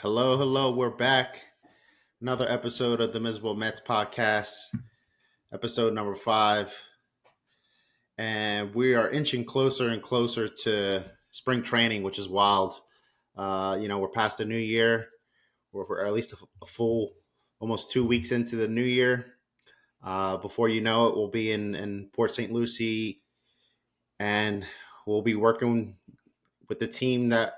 Hello, hello. We're back. Another episode of the Mizerable Mets podcast, episode number 5. And we are inching closer and closer to spring training, which is wild. We're past the new year. We're at least a full almost 2 weeks into the new year. Before you know it, we'll be in Port St. Lucie and we'll be working with the team that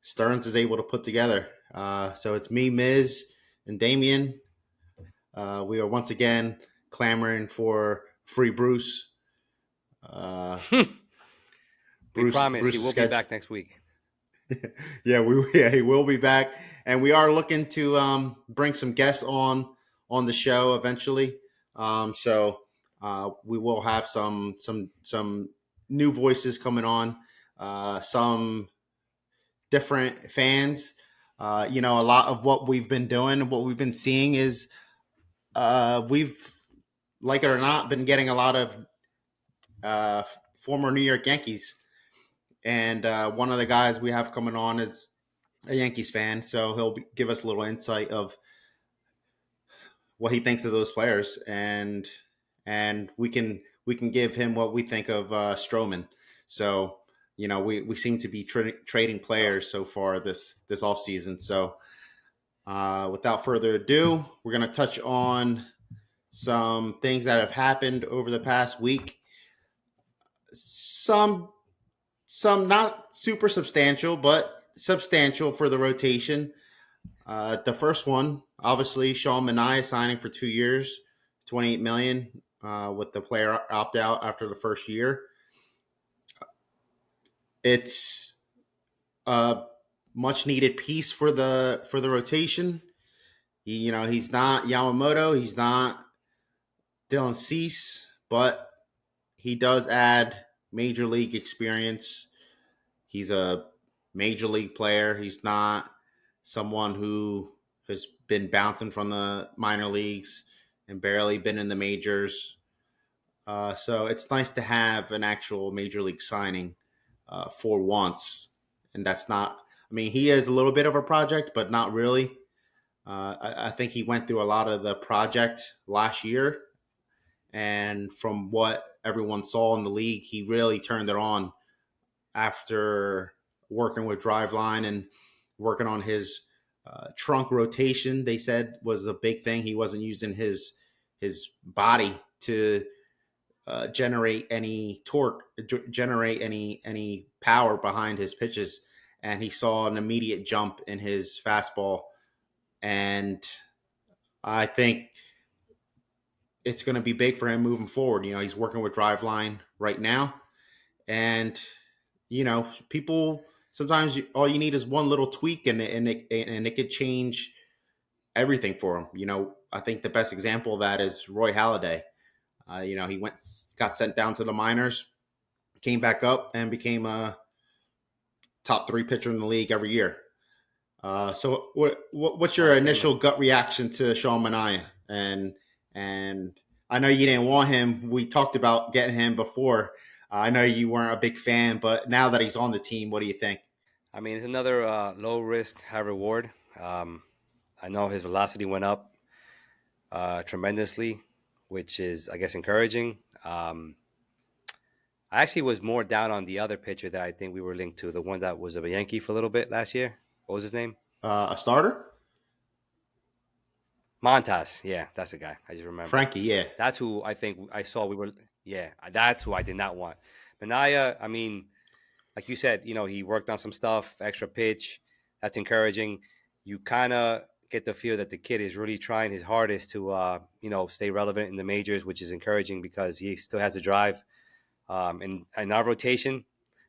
Stearns is able to put together. So it's me, Miz and Damian. We are once again clamoring for free Bruce. Uh, We promise Bruce he is will be back next week. he will be back, and we are looking to bring some guests on the show eventually. We will have some new voices coming on, some different fans. A lot of what we've been doing, what we've been seeing is we've, like it or not, been getting a lot of uh, former New York Yankees. And one of the guys we have coming on is a Yankees fan, so give us a little insight of what he thinks of those players, and we can give him what we think of Stroman. So we seem to be trading players so far this off season. So without further ado, we're going to touch on some things that have happened over the past week. Some not super substantial, but substantial for the rotation. The first one, obviously, Sean Manaea signing for 2 years, $28 million, with the player opt out after the first year. It's a much needed piece for the rotation. He's not Yamamoto, he's not Dylan Cease, but he does add major league experience. He's a major league player. He's not someone who has been bouncing from the minor leagues and barely been in the majors. So it's nice to have an actual major league signing for once. And that's not, I mean, he is a little bit of a project, but not really. I think he went through a lot of the project last year. And from what everyone saw in the league, he really turned it on after working with Driveline and working on his trunk rotation. They said was a big thing. He wasn't using his body to generate any torque, generate any power behind his pitches, and he saw an immediate jump in his fastball. And I think it's going to be big for him moving forward. He's working with Driveline right now, and people sometimes all you need is one little tweak, and it could change everything for him. I think the best example of that is Roy Halladay. He got sent down to the minors, came back up, and became a top 3 pitcher in the league every year. So what's your initial gut reaction to Sean Manaea? And I know you didn't want him. We talked about getting him before. I know you weren't a big fan, but now that he's on the team, what do you think? I mean, it's another low risk, high reward. I know his velocity went up tremendously, which is, I guess, encouraging. I actually was more down on the other pitcher that I think we were linked to, the one that was a Yankee for a little bit last year. What was his name? A starter? Montas. Yeah, that's the guy. I just remember. Frankie, yeah. That's who I think I saw we were. Yeah, that's who I did not want. Manaea, I mean, like you said, he worked on some stuff, extra pitch. That's encouraging. You kind of get the feel that the kid is really trying his hardest to, stay relevant in the majors, which is encouraging because he still has the drive. And our rotation,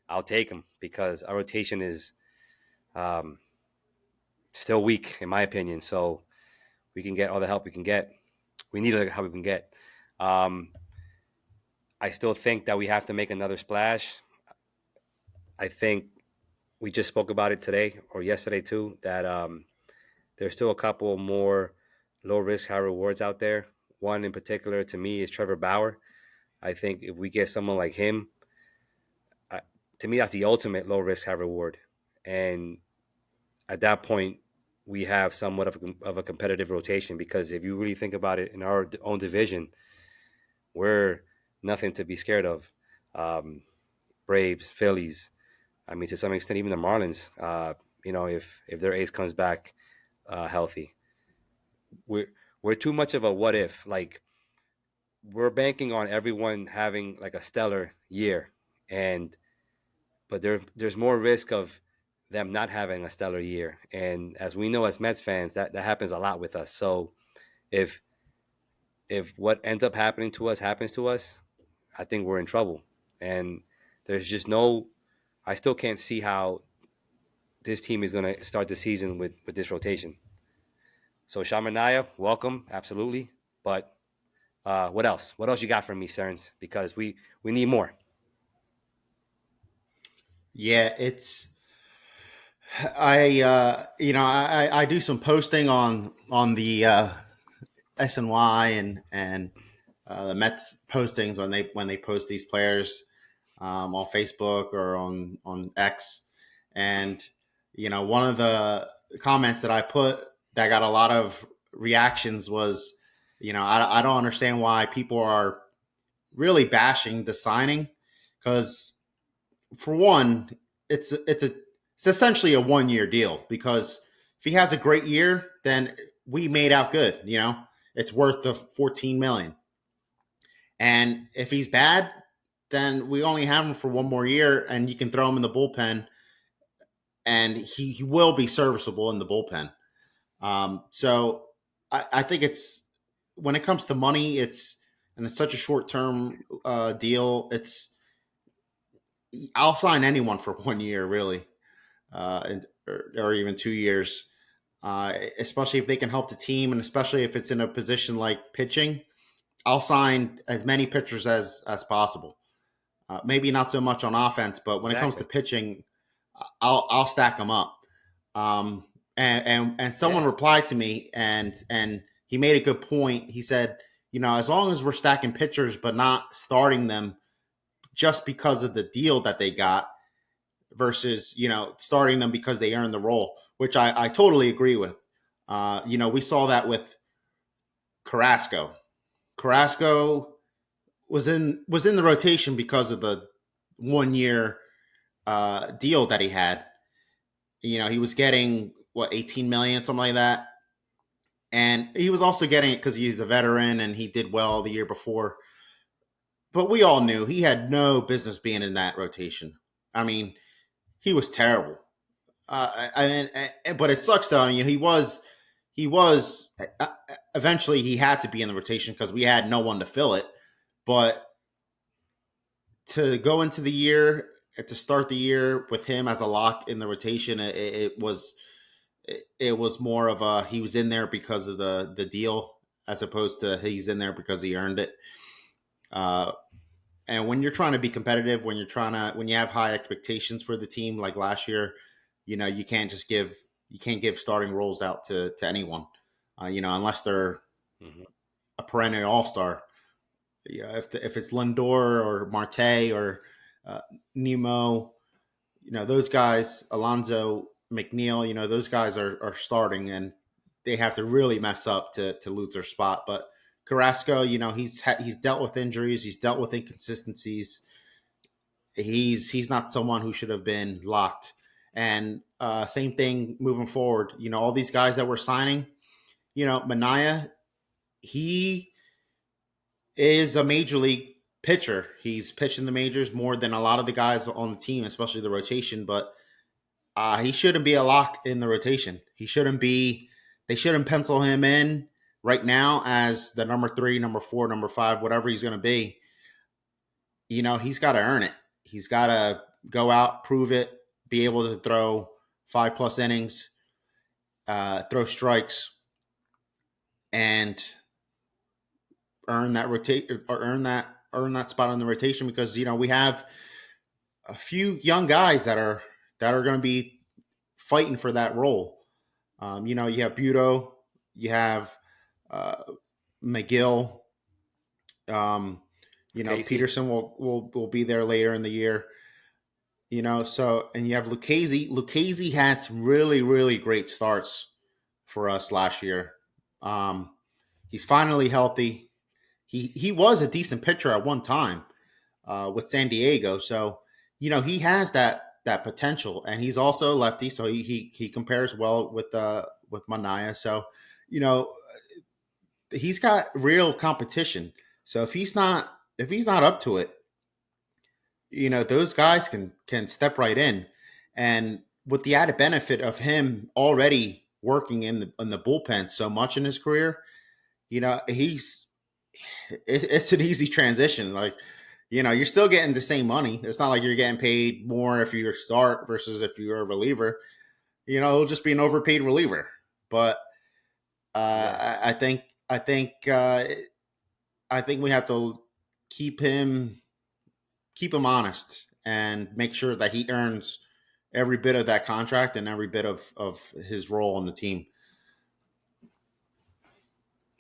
I'll take him because our rotation is still weak, in my opinion. So we can get all the help we can get. We need all the help we can get. I still think that we have to make another splash. I think we just spoke about it today or yesterday too, that there's still a couple more low risk, high rewards out there. One in particular to me is Trevor Bauer. I think if we get someone like him, to me, that's the ultimate low risk, high reward. And at that point, we have somewhat of a competitive rotation, because if you really think about it, in our own division, we're nothing to be scared of. Um, Braves, Phillies, I mean, to some extent, even the Marlins. If their ace comes back healthy, we're we're too much of a what if. Like, we're banking on everyone having like a stellar year, and but there's more risk of them not having a stellar year. And as we know as Mets fans, that happens a lot with us. So if what ends up happening to us happens to us, I think we're in trouble. And there's just no, I still can't see how this team is going to start the season with this rotation. So Sean Manaea, welcome, absolutely. But what else? What else you got from me, Stearns? Because we need more. Yeah, it's I do some posting on the SNY and the Mets postings when they post these players on Facebook or on X, and one of the comments that I put that got a lot of reactions was, I don't understand why people are really bashing the signing, because for one, it's essentially a 1 year deal, because if he has a great year, then we made out good. It's worth the 14 million. And if he's bad, then we only have him for 1 more year, and you can throw him in the bullpen, and he will be serviceable in the bullpen. So I think it's, when it comes to money, it's such a short term deal. I'll sign anyone for 1 year, really, or even 2 years, especially if they can help the team, and especially if it's in a position like pitching. I'll sign as many pitchers as possible. Maybe not so much on offense, but when it comes to Exactly. pitching, I'll stack them up. Um, and someone Yeah. replied to me, and he made a good point. He said, as long as we're stacking pitchers but not starting them just because of the deal that they got, versus starting them because they earned the role, which I totally agree with. We saw that with Carrasco. Carrasco was in the rotation because of the 1 year deal that he had. He was getting what, 18 million, something like that, and he was also getting it because he's a veteran and he did well the year before. But we all knew he had no business being in that rotation. I mean, he was terrible. I mean, but it sucks though. He was eventually he had to be in the rotation because we had no one to fill it. But to go into the year, to start the year with him as a lock in the rotation, it was more of a, he was in there because of the deal, as opposed to he's in there because he earned it. Uh, and when you're trying to be competitive, when you have high expectations for the team like last year, you can't give starting roles out to anyone, unless they're Hmm. a perennial all star. If it's Lindor or Marte or uh, Nemo, those guys, Alonzo, McNeil, those guys are starting, and they have to really mess up to lose their spot. But Carrasco, he's dealt with injuries, he's dealt with inconsistencies. He's not someone who should have been locked. And same thing moving forward. All these guys that we're signing, Manaea, he is a major league pitcher. He's pitched in the majors more than a lot of the guys on the team, especially the rotation. But he shouldn't be a lock in the rotation. He shouldn't be. They shouldn't pencil him in right now as the number 3, number 4, number 5, whatever he's going to be. He's got to earn it. He's got to go out, prove it, be able to throw 5+ innings, throw strikes, and earn that spot on the rotation, because we have a few young guys that are going to be fighting for that role. You have Budo, you have uh, McGill. Um, Casey. Peterson will be there later in the year. So, and you have Lucchesi. Lucchesi had some really really great starts for us last year. He's finally healthy. He was a decent pitcher at one time with San Diego, so he has that potential, and he's also a lefty, so he compares well with Manaea. So you know he's got real competition. So if he's not up to it, those guys can step right in, and with the added benefit of him already working in the bullpen so much in his career, it's an easy transition. Like, you're still getting the same money. It's not like you're getting paid more if you're a start versus if you're a reliever. It'll just be an overpaid reliever. But Yeah. I think I think uh, I think we have to keep him keep him honest and make sure that he earns every bit of that contract and every bit of his role on the team.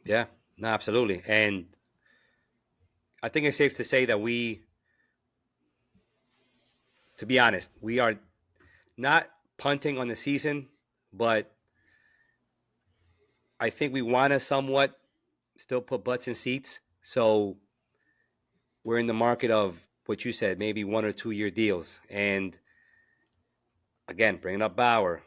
Yeah. No, absolutely. And I think it's safe to say that to be honest, we are not punting on the season, but I think we want to somewhat still put butts in seats. So we're in the market of what you said, maybe 1 or 2 year deals. And again, bringing up Bauer,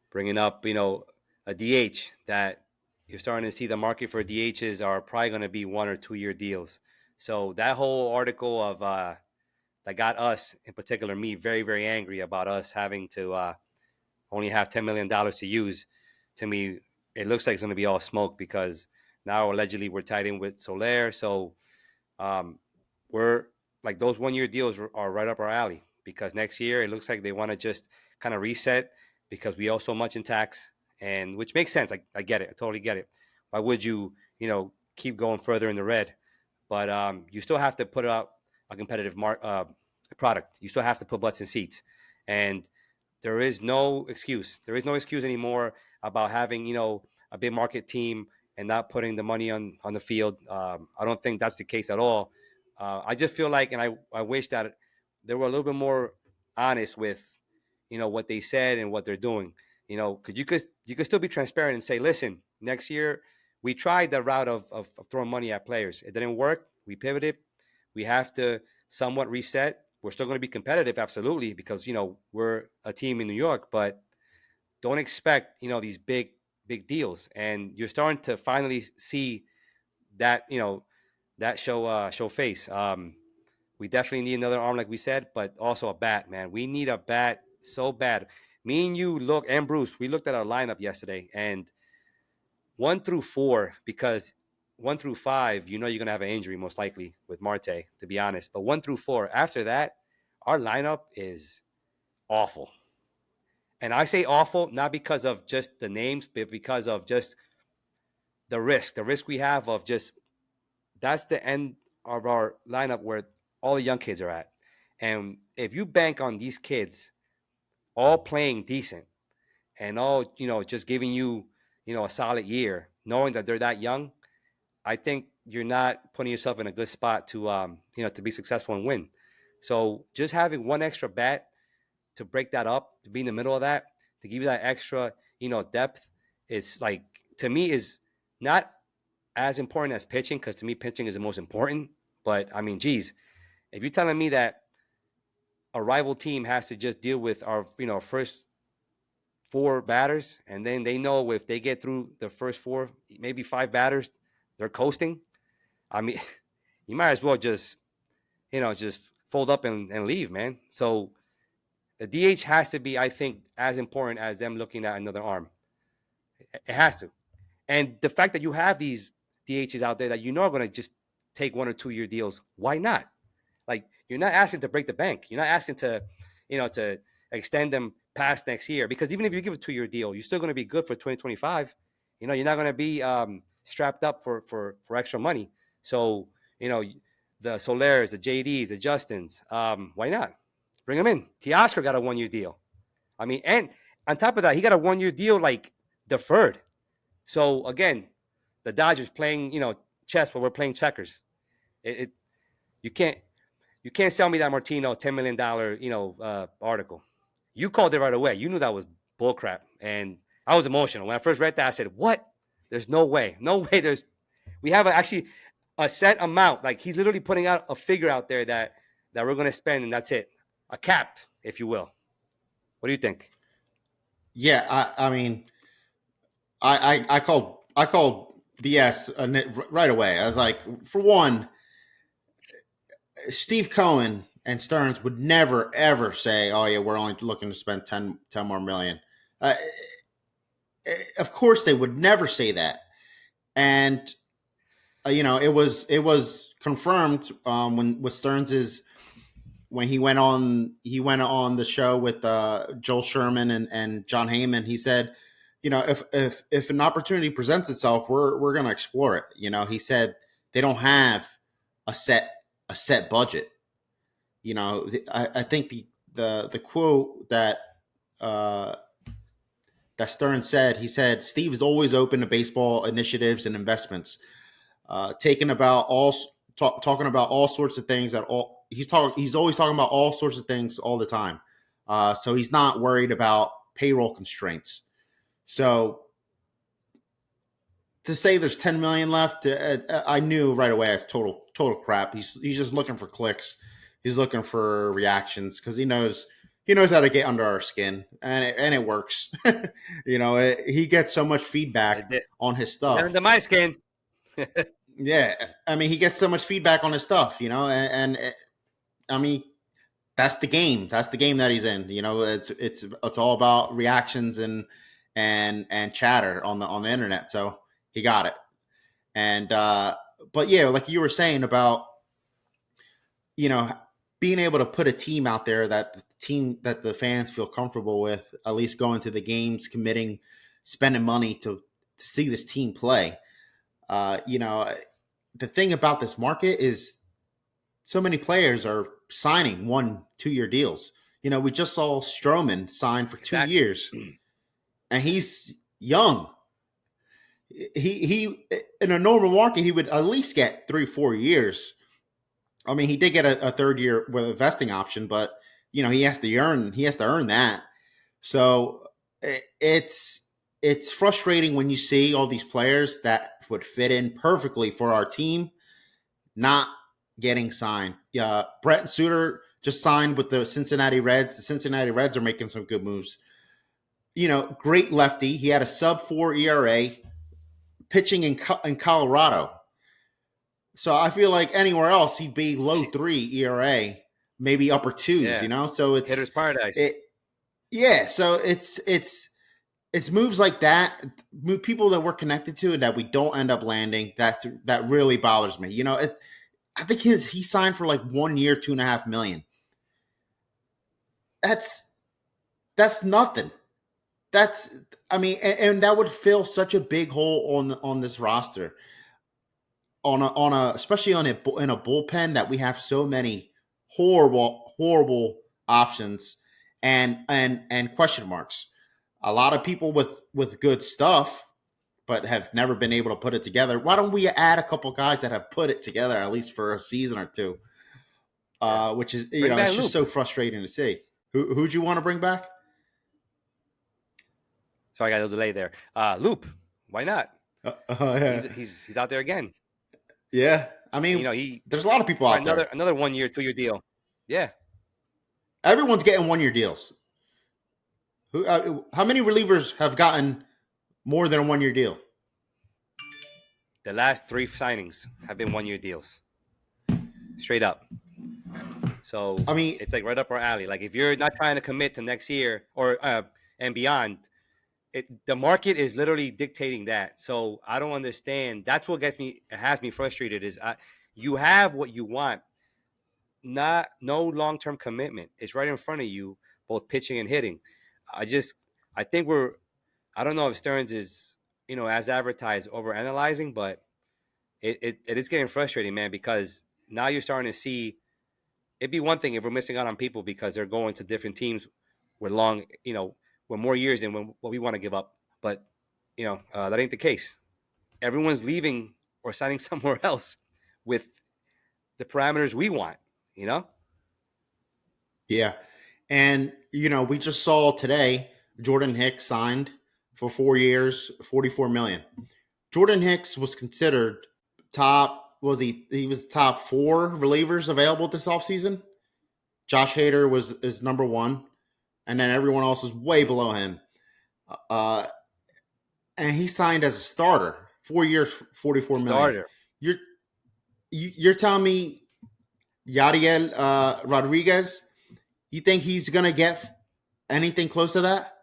bringing up, a DH that you're starting to see the market for DHs are probably going to be 1 or 2 year deals. So that whole article of that got us, in particular me, very, very angry about us having to only have $10 million to use. To me, it looks like it's going to be all smoke because now allegedly we're tied in with Soler. So um, we're like those 1 year deals are right up our alley because next year it looks like they want to just kind of reset because we owe so much in tax, and which makes sense. I get it. I totally get it. Why would you, keep going further in the red? But you still have to put out a competitive product. You still have to put butts in seats. And there is no excuse. There is no excuse anymore about having, a big market team and not putting the money on the field. I don't think that's the case at all. I just feel like, and I wish that they were a little bit more honest with, what they said and what they're doing. Because you could still be transparent and say, listen, next year we tried the route of throwing money at players. It didn't work. We pivoted. We have to somewhat reset. We're still going to be competitive, absolutely, because we're a team in New York, but don't expect these big deals. And you're starting to finally see that that show face. We definitely need another arm, like we said, but also a bat, man. We need a bat so bad. Me and you and Bruce, we looked at our lineup yesterday, and 1 through 4, because 1 through 5, you're going to have an injury most likely with Marte, to be honest. But 1 through 4, after that, our lineup is awful. And I say awful not because of just the names, but because of just the risk we have of just that's the end of our lineup where all the young kids are at. And if you bank on these kids all playing decent and all, just giving you, a solid year, knowing that they're that young, I think you're not putting yourself in a good spot to, to be successful and win. So just having one extra bat to break that up, to be in the middle of that, to give you that extra, depth, is like, to me, is not as important as pitching, because to me pitching is the most important. But I mean, geez, if you're telling me that a rival team has to just deal with our first 4 batters, and then they know if they get through the first 4, maybe 5 batters, they're coasting. I mean, you might as well just fold up and leave, man. So the DH has to be, I think, as important as them looking at another arm. It has to. And the fact that you have these DHs out there that are going to just take 1 or 2 year deals, why not? Like, you're not asking to break the bank. You're not asking to extend them past next year, because even if you give a 2 year deal, you're still going to be good for 2025. You're not going to be strapped up for extra money. So, the Solers, the JDs, the Justins, why not? Bring them in. Teoscar got a 1 year deal. I mean, and on top of that, he got a 1 year deal like deferred. So again, the Dodgers playing, chess while we're playing checkers. It you can't sell me that Martino $10 million article. You called it right away. You knew that was bullcrap, and I was emotional when I first read that. I said, "What? There's no way, no way. We have actually a set amount. Like he's literally putting out a figure out there that we're going to spend, and that's it, a cap, if you will. What do you think? Yeah, I mean, I called BS right away. I was like, for one, Steve Cohen and Stearns would never ever say, "Oh yeah, we're only looking to spend 10 more million." Uh, of course, they would never say that, and it was confirmed when with Stearns's when he went on the show with Joel Sherman and John Heyman. He said, if an opportunity presents itself, we're going to explore it. He said they don't have a set a set budget. I think the quote uh, that Stearns said, he said Steve is always open to baseball initiatives and investments, talking about all sorts of things that all he's always talking about all sorts of things all the time. So he's not worried about payroll constraints. So to say there's 10 million left, I knew right away it's total crap. He's just looking for clicks. He's looking for reactions because he knows how to get under our skin, and it works. He gets so much feedback on his It got stuff. under my skin. Yeah, I mean, he gets so much feedback on his stuff, and I mean, that's the game. That's the game that he's in. It's all about reactions and chatter on the internet. So he got it. And but yeah, like you were saying about you know being able to put a team out there that the fans feel comfortable with, at least going to the games, committing, spending money to see this team play. The thing about this market is so many players are signing 1-2 year deals. We just saw Stroman sign for 2 years, and he's young. He in a normal market he would at least get 3-4 years. I mean, he did get a third year with a vesting option, but he has to earn that. So it's frustrating when you see all these players that would fit in perfectly for our team not getting signed. Brett Suter just signed with the Cincinnati Reds. The Cincinnati Reds are making some good moves. Great lefty. He had a sub 4 ERA pitching in Colorado. So I feel like anywhere else he'd be low 3 ERA, maybe upper twos. Yeah, So hitter's paradise. Yeah. So it's moves like that, people that we're connected to and that we don't end up landing. That really bothers me. I think he signed for like 1 year, 2.5 million. That's nothing. That's I mean, and that would fill such a big hole on this roster, on a especially in a bullpen that we have so many horrible options and question marks. A lot of people with good stuff, but have never been able to put it together. Why don't we add a couple guys that have put it together at least for a season or two? Yeah. Which is Bring back it's just Loop. so frustrating to see. Who'd you want to bring back? Sorry, I got a delay there. Loop. Why not? Yeah. He's out there again. Yeah. I mean, He there's a lot of people out there. another 1 year, 2 year deal. Yeah. Everyone's getting 1 year deals. How many relievers have gotten more than a 1 year deal? The last 3 signings have been 1 year deals. Straight up. So I mean, it's like right up our alley. Like if you're not trying to commit to next year or and beyond, the market is literally dictating that. So I don't understand. That's what has me frustrated. Is you have what you want, no long term commitment. It's right in front of you, both pitching and hitting. I think I don't know if Stearns is as advertised over analyzing, but it is getting frustrating, man, because now you're starting to see. It'd be one thing if we're missing out on people because they're going to different teams with with more years than what we want to give up. But that ain't the case. Everyone's leaving or signing somewhere else with the parameters we want. You know? yeah. And we just saw today Jordan Hicks signed for 4 years, 44 million. Jordan Hicks was considered top. Was he was top 4 relievers available this offseason. Josh Hader is number 1, and then everyone else is way below him. Uh, and he signed as a starter, 4 years, 44 million. Starter. You're you're telling me Yadiel Rodriguez, you think he's gonna get anything close to that?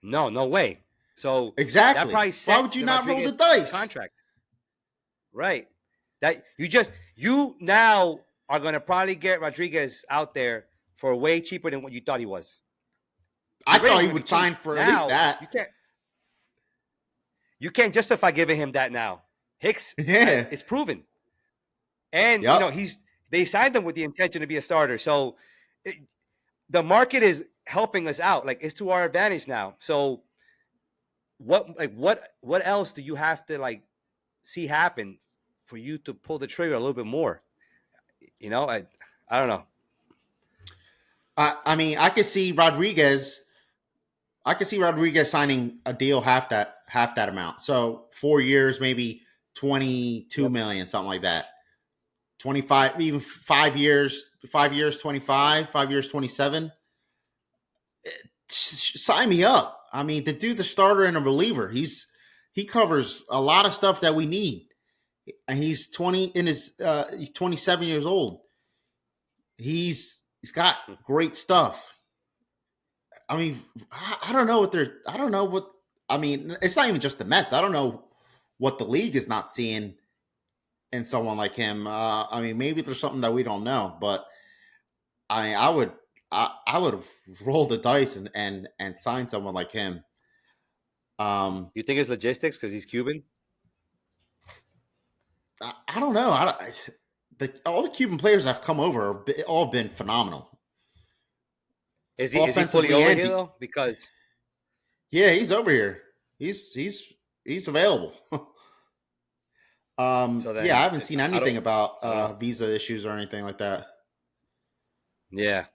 No, no way. So that Exactly. probably Why set would you the not roll the Rodriguez dice? contract. Right. That you now are going to probably get Rodriguez out there for way cheaper than what you thought he was. I His rating's thought he gonna be would sign cheap. for at least Now that. you can't justify giving him that now. Hicks Yeah. is proven, and Yep. they signed him with the intention to be a starter. So the market is helping us out. Like, it's to our advantage now. So what else do you have to see happen for you to pull the trigger a little bit more? I don't know. I mean, I could see Rodriguez. I could see Rodriguez signing a deal half that amount. So 4 years, maybe 22 Yep. million, something like that. 25, even 5 years. 5 years, 25. 5 years, 27. Sign me up. I mean, the dude's a starter and a reliever. He covers a lot of stuff that we need, and he's 27 years old. He's got great stuff. I mean, I don't know what they're. I don't know what. I mean, it's not even just the Mets. I don't know what the league is not seeing in someone like him. I mean, maybe there's something that we don't know, but I would. I would have rolled the dice and signed someone like him. You think it's logistics because he's Cuban? I don't know. All the Cuban players that have come over have all been phenomenal, Is he fully offensively over and here though? Because yeah, he's over here. He's available. so Yeah, I then haven't seen I don't anything about I don't know. visa issues or anything like that. Yeah,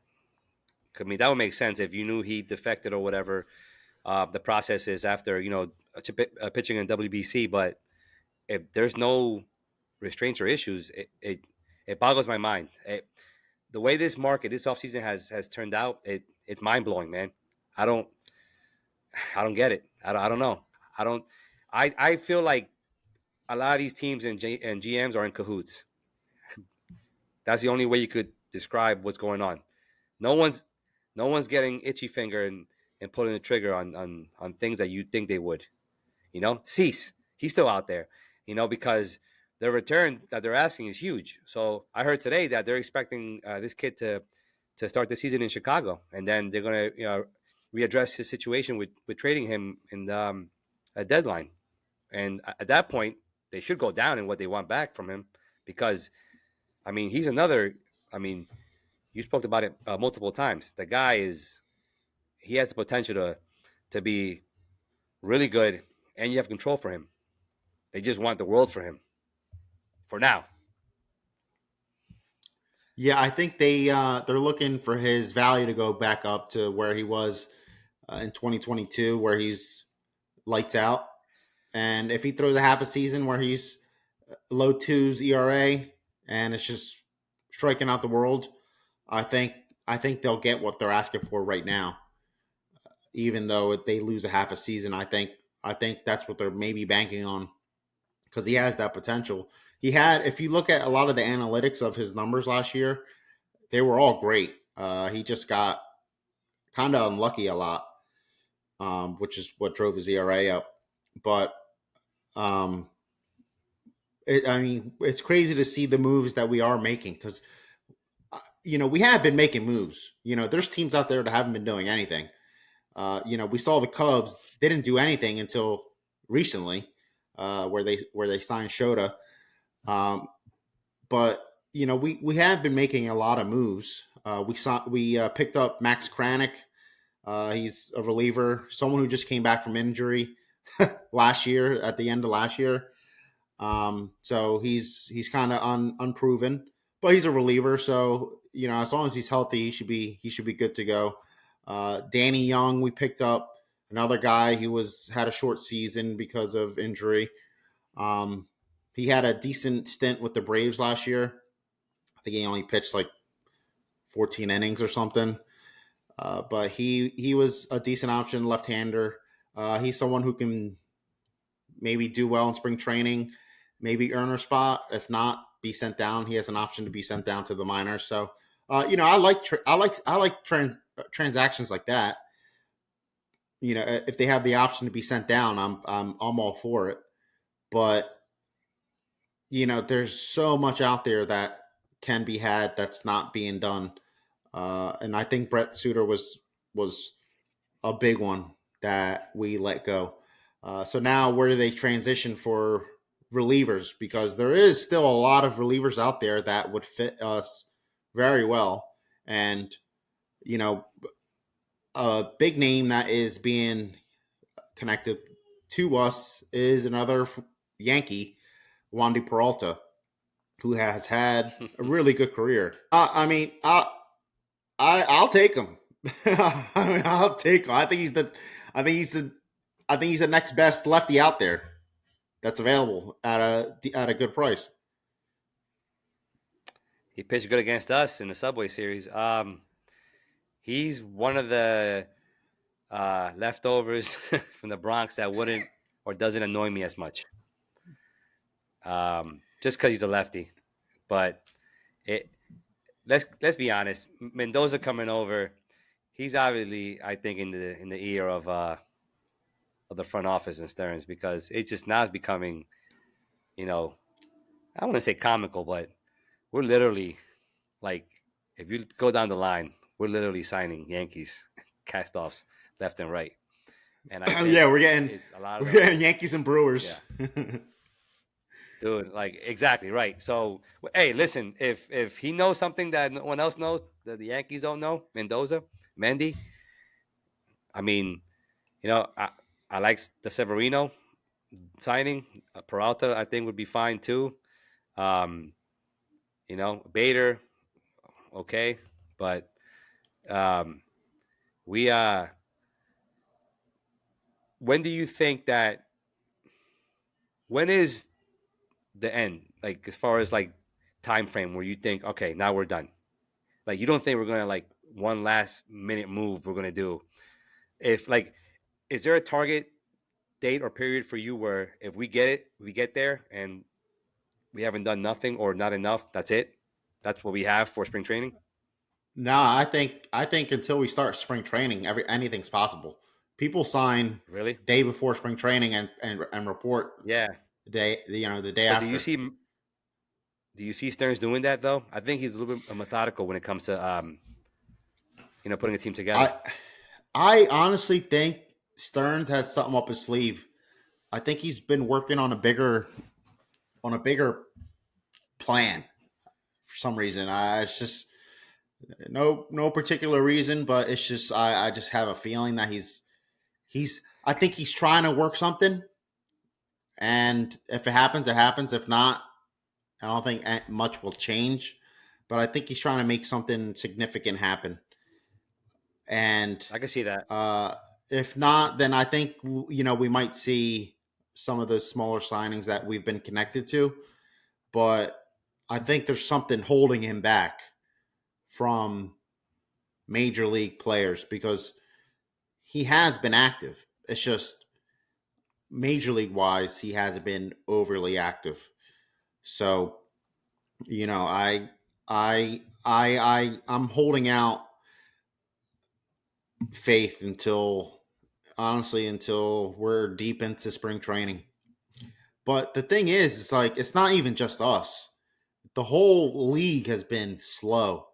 I mean that would make sense if you knew he defected or whatever. The process is after pitching in WBC, but if there's no restraints or issues, it boggles my mind. The way this offseason has turned out, it's mind blowing, man. I don't I don't get it. I don't know. I don't. I feel like a lot of these teams and GMs are in cahoots. That's the only way you could describe what's going on. No one's no one's getting itchy finger and pulling the trigger on things that you think they would. Cease. He's still out there. Because the return that they're asking is huge. So I heard today that they're expecting this kid to start the season in Chicago, and then they're going to readdress his situation with trading him in a deadline. And at that point, they should go down in what they want back from him, because I mean he's another. I mean, you spoke about it multiple times. The guy he has the potential to be really good, and you have control for him. They just want the world for him for now. Yeah, I think they're looking for his value to go back up to where he was in 2022, where he's lights out. And if he throws a half a season where he's low twos ERA and it's just striking out the world, I think I think they'll get what they're asking for right now. Even though they lose a half a season, I think that's what they're maybe banking on, because he has that potential. He had, if you look at a lot of the analytics of his numbers last year, they were all great. He just got kind of unlucky a lot, which is what drove his ERA up. But um, I mean, it's crazy to see the moves that we are making, because we have been making moves. There's teams out there that haven't been doing anything. We saw the Cubs; they didn't do anything until recently, where they signed Shota. Um, but we have been making a lot of moves. We picked up Max Kranick. He's a reliever, someone who just came back from injury last year, at the end of last year. So he's kind of unproven, but he's a reliever. So as long as he's healthy, he should be good to go. Danny Young, we picked up another guy who had a short season because of injury. He had a decent stint with the Braves last year. I think he only pitched like 14 innings or something. But he was a decent option, left-hander. He's someone who can maybe do well in spring training, maybe earn a spot. If not, be sent down. He has an option to be sent down to the minors. So, transactions like that. If they have the option to be sent down, I'm all for it. But there's so much out there that can be had that's not being done. And I think Brett Suter was a big one that we let go. So now where do they transition for relievers? Because there is still a lot of relievers out there that would fit us very well. And, a big name that is being connected to us is another Yankee, Wandy Peralta, who has had a really good career. I'll take him. I'll take him. I think he's the next best lefty out there that's available at a good price. He pitched good against us in the Subway Series. He's one of the leftovers from the Bronx that wouldn't or doesn't annoy me as much. Just because he's a lefty, but let's be honest. Mendoza coming over, he's obviously, I think, in the ear of the front office and Stearns, because it just now is becoming, I don't want to say comical, but we're literally like, if you go down the line, we're literally signing Yankees cast-offs left and right. And I think Yeah, it's a lot of we're them. getting Yankees and Brewers. Yeah. Dude, like, exactly right. So, hey, listen, if he knows something that no one else knows, that the Yankees don't know, Mendy, I mean, I like the Severino signing. Peralta, I think, would be fine too. Um, Bader, okay, but we when do you think that? When is the end? Like, as far as like time frame, where you think, okay, now we're done. Like, you don't think we're gonna, like, one last minute move we're gonna do? If, like, is there a target date or period for you where if we get it, we get there, and we haven't done nothing or not enough, that's it? That's what we have for spring training? No, I think until we start spring training, anything's possible. People sign Really? day before spring training and report Yeah. the day But after. do you see Stearns doing that though? I think he's a little bit methodical when it comes to putting a team together. I I honestly think Stearns has something up his sleeve. I think he's been working on a bigger plan for some reason. It's just no particular reason, but it's just I just have a feeling that he's I think he's trying to work something, and if it happens, it happens. If not, I don't think much will change. But I think he's trying to make something significant happen, and I can see that. uh, if not, then I think we might see some of those smaller signings that we've been connected to. But I think there's something holding him back from major league players because he has been active. It's just major league wise, he hasn't been overly active. So, I'm holding out faith until we're deep into spring training. But the thing is, it's like it's not even just us. The whole league has been slow,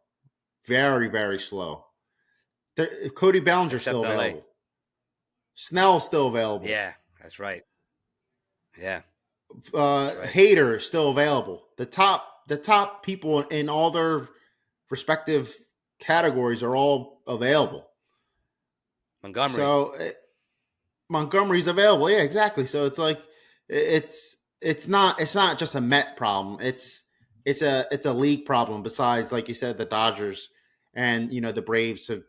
very very slow. Cody Bellinger's Except still LA. available. Snell's still available. Yeah, that's right. Yeah, that's right. Hader is still available. The top people in all their respective categories are all available. Montgomery. So Montgomery's available. Yeah, exactly. So it's like it's not just a Met problem. It's a league problem. Besides, like you said, the Dodgers and the Braves have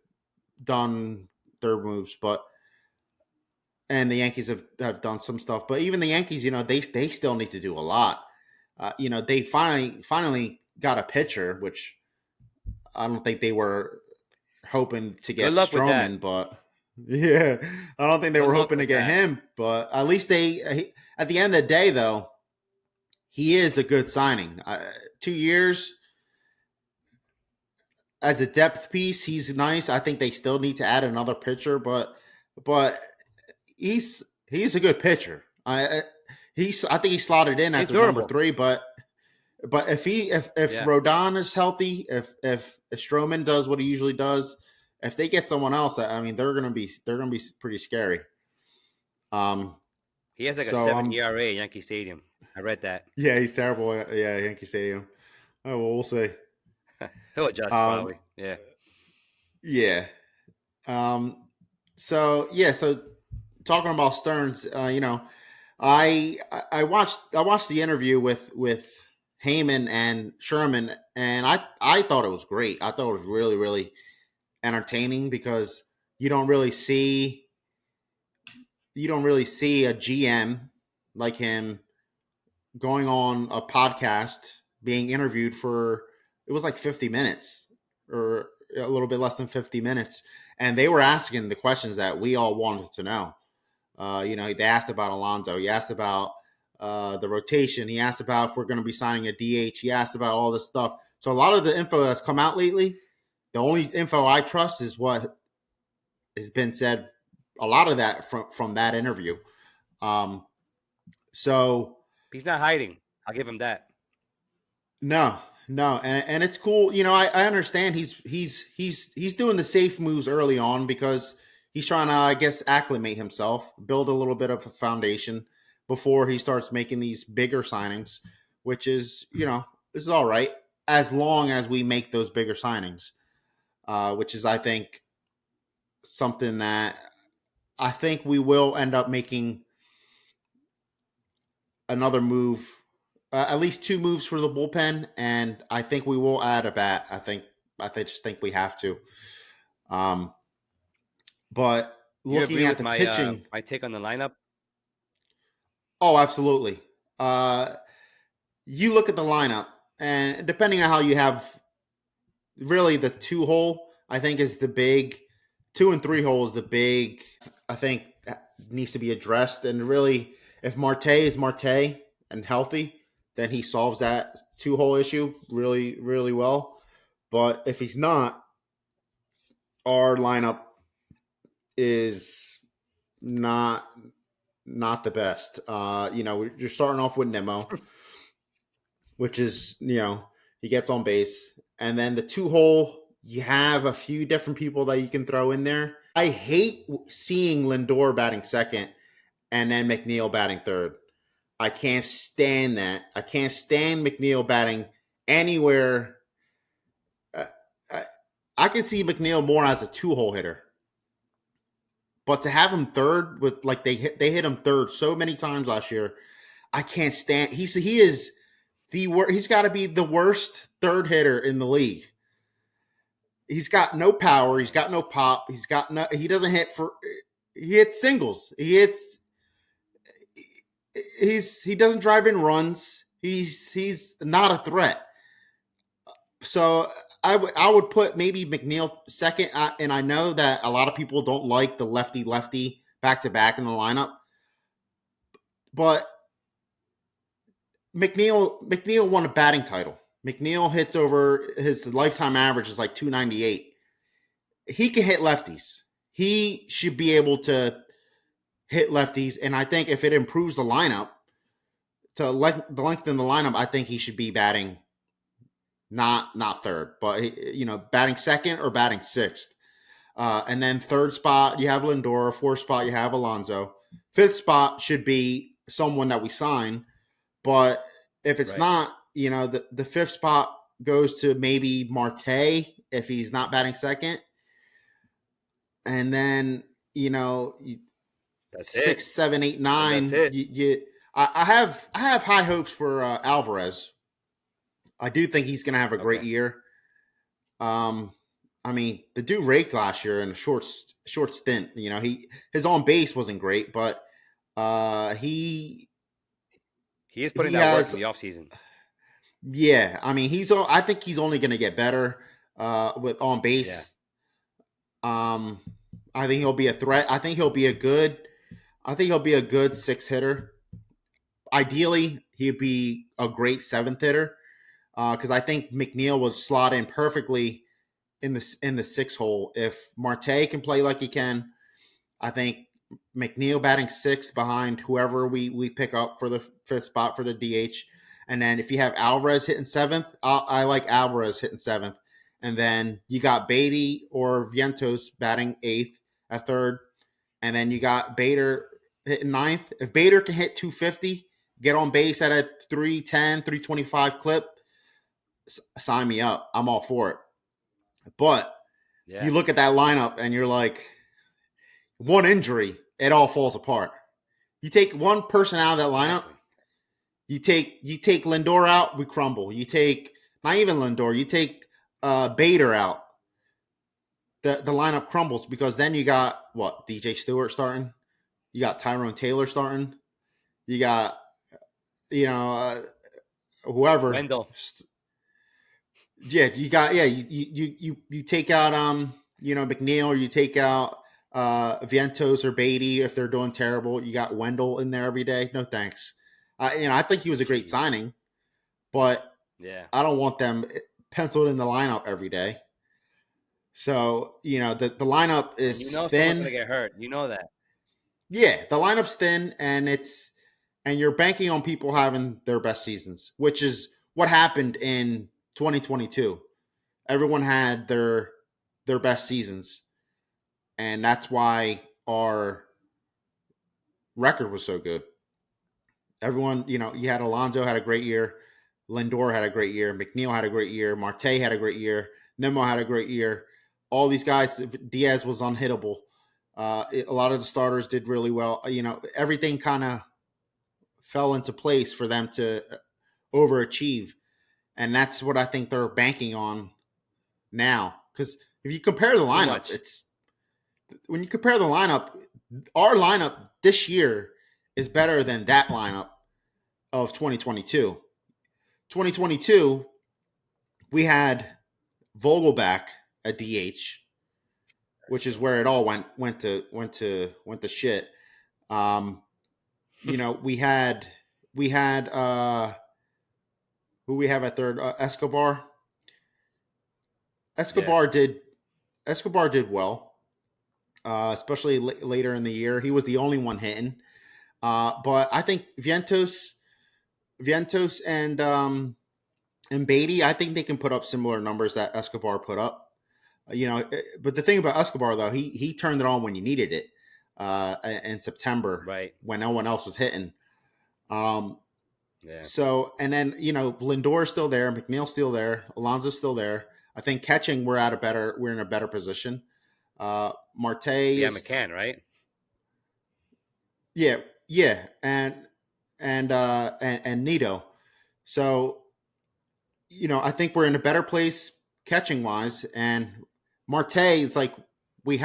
done their moves, but and the Yankees have done some stuff. But even the Yankees, they still need to do a lot. They finally got a pitcher, which I don't think they were hoping to Good get luck with that. Stroman, but yeah, I don't think they Good were luck hoping to with get that. him. But at least at the end of the day, though, he is a good signing. 2 years as a depth piece, he's nice. I think they still need to add another pitcher, but he's a good pitcher. I think he slotted in He's at the number durable. 3, but if Yeah. Rodon is healthy, if Stroman does what he usually does, if they get someone else, I mean they're gonna be pretty scary. Um, He has like a so 7 ERA at Yankee Stadium. I read that. yeah, he's terrible. Yeah, Yankee Stadium. Oh well, we'll see. He'll adjust Um, probably. Yeah. yeah. Um, so talking about Stearns, I watched the interview with Heyman and Sherman, and I thought it was great. I thought it was really really entertaining because you don't really see a GM like him going on a podcast being interviewed for, it was like 50 minutes or a little bit less than 50 minutes, and they were asking the questions that we all wanted to know. They asked about Alonso. He asked about the rotation. He asked about if we're going to be signing a DH. He asked about all this stuff. So a lot of the info that's come out lately, the only info I trust is what has been said. A lot of that from that interview. Um, so He's not hiding. I'll give him that. no, no, and it's cool. I understand he's doing the safe moves early on because he's trying to, I guess, acclimate himself, build a little bit of a foundation before he starts making these bigger signings, which is, this is all right as long as we make those bigger signings, which is, I think, something that I think we will end up making another move, at least 2 moves for the bullpen, and I think we will add a bat. Just think we have to. Um, but You looking agree at with the my pitching, my take on the lineup? oh, absolutely. Uh, you look at the lineup, and depending on how you have, really the 2 hole, I think is the big 2 and 3 hole is the big. I think needs to be addressed, and really, if Marte is Marte and healthy, then he solves that 2 hole issue really, really well. But if he's not, our lineup is not not the best. You're starting off with Nemo, which is, he gets on base, and then the 2 hole, you have a few different people that you can throw in there. I hate seeing Lindor batting second and then McNeil batting third. I can't stand that. I can't stand McNeil batting anywhere. Uh, I, I can see McNeil more as a 2 hole hitter, but to have him third with, like, they hit him third so many times last year, I can't stand. He is he's got to be the worst third hitter in the league. He's got no power. He's got no pop. He's got no. He doesn't hit for. He hits singles. He hits. He doesn't drive in runs. He's not a threat. So I would put maybe McNeil second, and I know that a lot of people don't like the lefty lefty back to back in the lineup, but McNeil won a batting title. McNeil hits over, his lifetime average is like 298. He can hit lefties. He should be able to hit lefties, and I think if it improves the lineup to lengthen the lineup, I think he should be batting not third, but batting second or batting sixth. And then third spot you have Lindor. Fourth spot you have Alonso. Fifth spot should be someone that we sign, but if it's Right. not, the fifth spot goes to maybe Marte if he's not batting second, and then That's it. 6, 7, 8, And that's 9. it. I have high hopes for Alvarez. I do think he's going to have a great Okay. year. Um, I mean, the dude raked last year in a short stint. His on base wasn't great, but he He is putting he that work in has the offseason. yeah. I mean, I think he's only going to get better with on Yeah. base. Um, I think he'll be a threat. I think he'll be a good. I think he'll be a good six hitter. Ideally, he'd be a great seventh hitter because I think McNeil would slot in perfectly in the six hole. If Marte can play like he can, I think McNeil batting six behind whoever we pick up for the fifth spot for the DH. And then if you have Alvarez hitting seventh, I like Alvarez hitting seventh. And then you got Beatty or Vientos batting eighth at third. And then you got Bader hitting ninth. If Bader can hit 250, get on base at a 310, 325 clip, sign me up. I'm all for it. But you Yeah. look at that lineup and you're like, one injury, it all falls apart. You take one person out of that lineup, Exactly. you take Lindor out, we crumble. You take not even Lindor, you take Bader out, the lineup crumbles because then you got what DJ Stewart starting, you got Tyrone Taylor starting, you got whoever. Wendell. Yeah, you got you take out McNeil, or you take out Vientos or Beatty if they're doing terrible. You got Wendell in there every day. No thanks. I think he was a great Jeez. signing, but Yeah. I don't want them penciled in the lineup every day. So the lineup And is someone's gonna thin. get hurt. You know that. Yeah, the lineup's thin, and you're banking on people having their best seasons, which is what happened in 2022. Everyone had their best seasons, and that's why our record was so good. Everyone, you had Alonso had a great year, Lindor had a great year, McNeil had a great year, Marte had a great year, Nemo had a great year. All these guys, Diaz was unhittable. A lot of the starters did really well. Everything kind of fell into place for them to overachieve, and that's what I think they're banking on now. Because if you compare the Too lineup, much. it's when you compare the lineup, our lineup this year is better than that lineup of 2022. 2022, we had Vogelback at DH, That's which is true. where it all went to shit. Um, we had who we have at third, Escobar. Yeah. Escobar did Escobar did well, especially later in the year. He was the only one hitting. But I think Vientos and Beatty, I think they can put up similar numbers that Escobar put up. But the thing about Escobar though, he turned it on when you needed it in September Right. when no one else was hitting. Um, Yeah. so and then Lindor's still there, McNeil's still there, Alonso's still there. I think catching we're in a better position. Marte We have is McCann, right? yeah, yeah, and Nito. So I think we're in a better place catching wise. And Marte, it's like we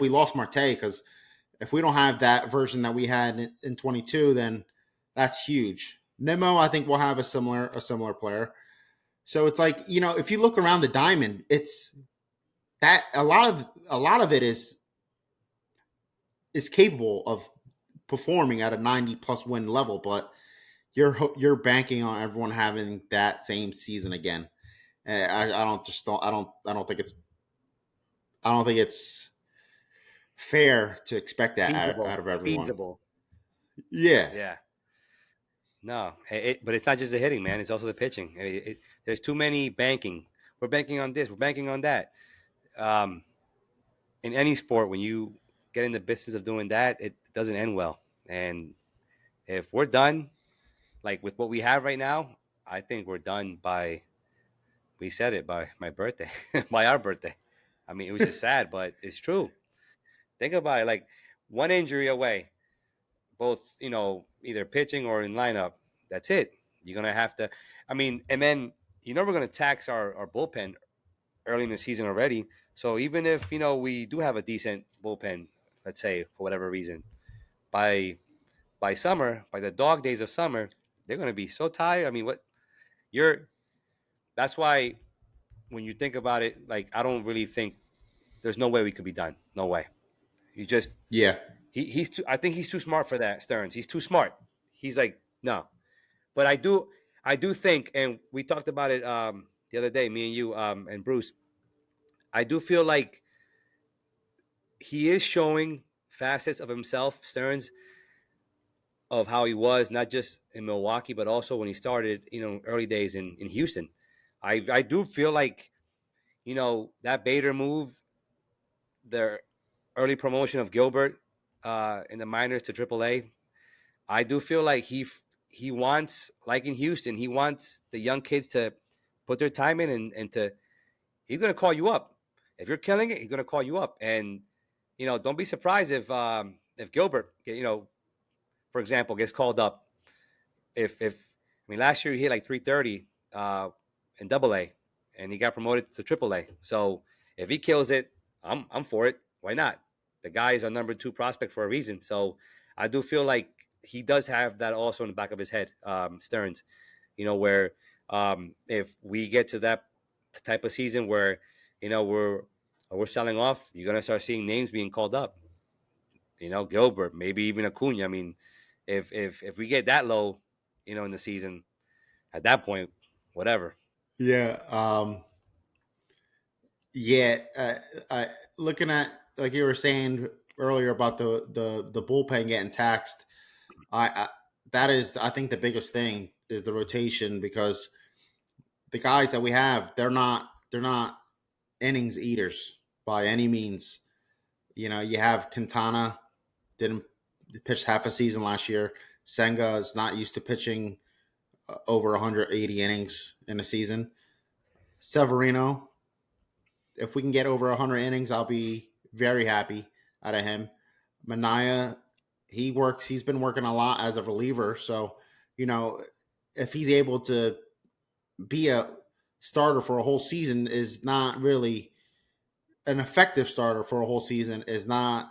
lost Marte because if we don't have that version that we had in 22, then that's huge. Nemo, I think we'll have a similar player. So it's like if you look around the diamond, it's that a lot of it is capable of performing at a 90 plus win level, but you're banking on everyone having that same season again. I don't think it's fair to expect that out Feasible. of everyone. Feasible. Yeah, Yeah. No, but it's not just the hitting, man. It's also the pitching. There's too many banking. We're banking on this. We're banking on that. Um, in any sport, when you get in the business of doing that, it doesn't end well. And if we're done, like with what we have right now, I think we're done by, we said it, by my birthday, by our birthday. I mean, it was just sad, but it's true. Think about it, like one injury away, both, either pitching or in lineup. That's it. You're going to have to, I mean, and then, we're going to tax our bullpen early in the season already. So even if we do have a decent bullpen, let's say for whatever reason, by summer, by the dog days of summer, they're going to be so tired. I mean, what you're that's why when you think about it, like I don't really think there's no way we could be done. No way. You just Yeah, he's too. I think he's too smart for that. Stearns. He's too smart. He's like no. But I do think, and we talked about it the other day, me and you and Bruce. I do feel like he is showing facets of himself, Stearns, of how he was not just in Milwaukee, but also when he started, early days in Houston. I do feel like that Bader move, the early promotion of Gilbert in the minors to AAA. I do feel like he wants, like in Houston, he wants the young kids to put their time in and to he's going to call you up. If you're killing it, he's going to call you up. And don't be surprised if Gilbert, for example, gets called up. If I mean last year he hit like 330 in Double A, and he got promoted to Triple A. So if he kills it, I'm for it. Why not? The guy is our number 2 prospect for a reason. So I do feel like he does have that also in the back of his head, Stearns. Where if we get to that type of season where we're selling off, you're gonna start seeing names being called up. Gilbert, maybe even Acuna. I mean, if we get that low, in the season, at that point, whatever. yeah, yeah. Looking at like you were saying earlier about the bullpen getting taxed. I that is I think the biggest thing is the rotation because the guys that we have they're not innings eaters by any means. You have Quintana didn't pitch half a season last year. Senga is not used to pitching over 180 innings in a season. Severino, if we can get over 100 innings, I'll be very happy out of him. Manaea, he's been working a lot as a reliever. So, you know, if he's able to be a starter for a whole season is not really an effective starter for a whole season is not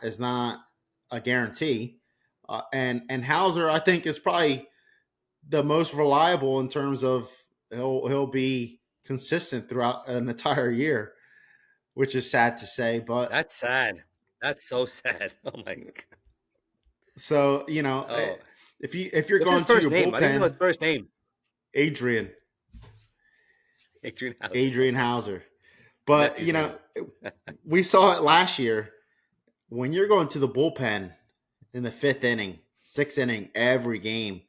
a guarantee. And Hauser, I think, is probably the most reliable in terms of he'll be consistent throughout an entire year, which is sad to say. But That's sad. That's so sad. Oh my god. so Oh, if you're what's his going to first your name? I didn't even know his bullpen, first name. Adrian Adrian Hauser. Adrian Okay, Hauser. my But nephew's name. we saw it last year when you're going to the bullpen in the fifth inning, sixth inning every game.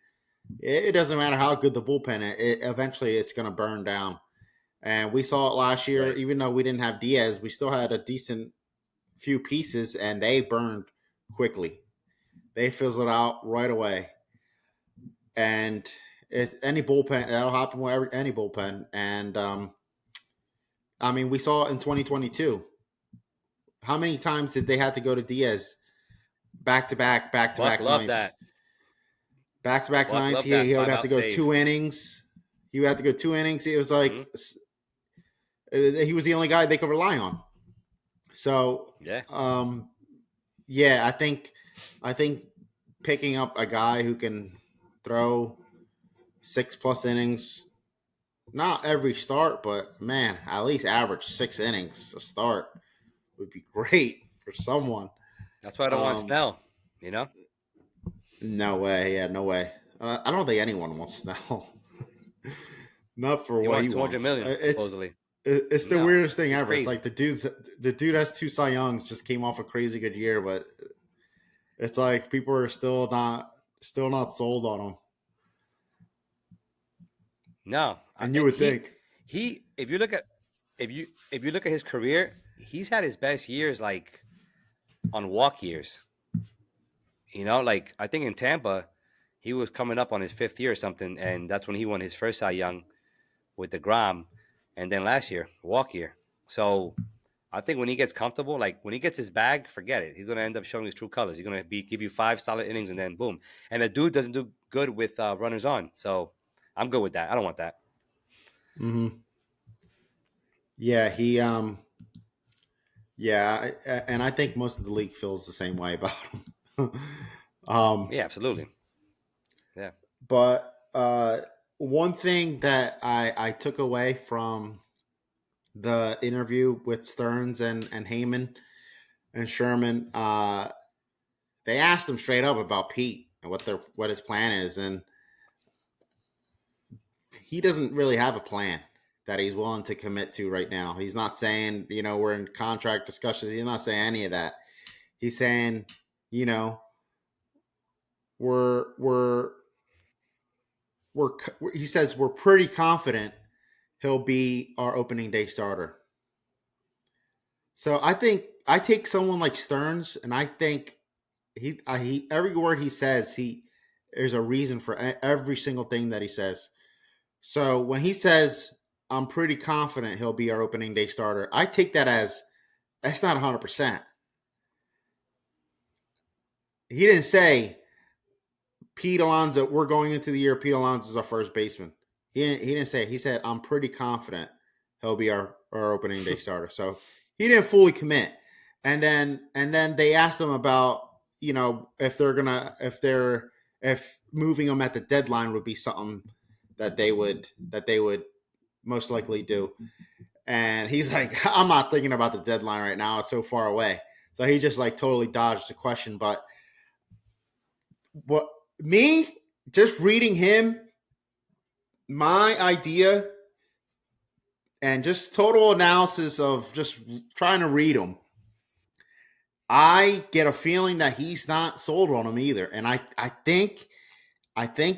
It doesn't matter how good the bullpen is. Eventually it's going to burn down. And we saw it last year. Right. Even though we didn't have Diaz, we still had a decent few pieces, and they burned quickly. They fizzled out right away. And it's any bullpen that'll happen with any bullpen. And I mean, we saw it in 2022. How many times did they have to go to Diaz back to Buck back loved nights? that. Back to back Buck nights. loved He, that he would five have to out go save. 2 innings. He would have to go 2 innings. It was Hmm. like he was the only guy they could rely on. So, Yeah. yeah, I think picking up a guy who can throw 6+ innings, not every start, but man, at least average 6 innings a start would be great for someone. That's why I don't want Um, Snell. You know, no way, yeah, no way. I don't think anyone wants Snell. Not for he what wants he 200 wants. million supposedly. It's the No, weirdest thing he's ever. It's crazy. like the dude has 2 Cy Youngs, just came off a crazy good year, but it's like people are still not sold on him. No, And you would think, he. If you look at his career, he's had his best years like on walk years. Like I think in Tampa, he was coming up on his 5th year or something, and that's when he won his first Cy Young with the Grom, and then last year walk year. So I think when he gets comfortable, like when he gets his bag, forget it. He's gonna end up showing his true colors. He's gonna give you 5 solid innings, and then boom. And the dude doesn't do good with runners on, so I'm good with that. I don't want that. hmm yeah, he Yeah, and I think most of the league feels the same way about him. um, Yeah, absolutely. Yeah. but one thing that I took away from the interview with Stearns and Heyman and Sherman, they asked him straight up about Pete and what his plan is, and he doesn't really have a plan that he's willing to commit to right now. He's not saying, we're in contract discussions. He's not saying any of that. He's saying, you know, we're we're we're he says we're pretty confident he'll be our opening day starter. So I think I take someone like Stearns, and I think he every word he says, there's a reason for every single thing that he says. So when he says I'm pretty confident he'll be our opening day starter, I take that as that's not 100%. He didn't say Pete Alonso, we're going into the year Pete Alonso is our first baseman. He didn't say it. He said I'm pretty confident he'll be our opening day starter. So he didn't fully commit. And then they asked him about, if moving him at the deadline would be something that they would most likely do. And he's like, I'm not thinking about the deadline right now. It's so far away. So he just like totally dodged the question. But what me just reading him, my idea and just total analysis of just trying to read him, I get a feeling that he's not sold on him either. And I think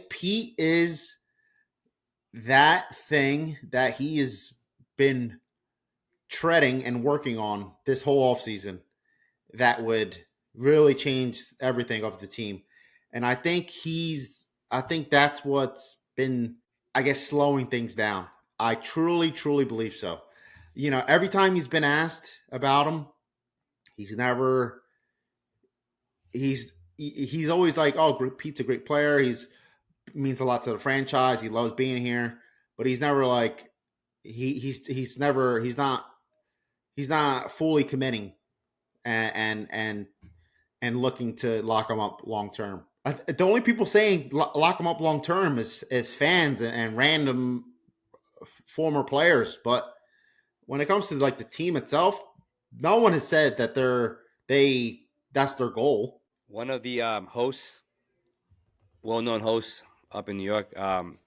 Pete is that thing that he has been treading and working on this whole offseason that would really change everything of the team. And I think that's what's been, I guess, slowing things down. I truly, truly believe so. Every time he's been asked about him, he's never, he's always like, oh, Pete's a great player. He's means a lot to the franchise. He loves being here, but he's never like, he's not fully committing and looking to lock him up long term. The only people saying lock him up long term is fans and random former players. But when it comes to like the team itself, no one has said that they that's their goal. One of the hosts, well-known hosts up in New York,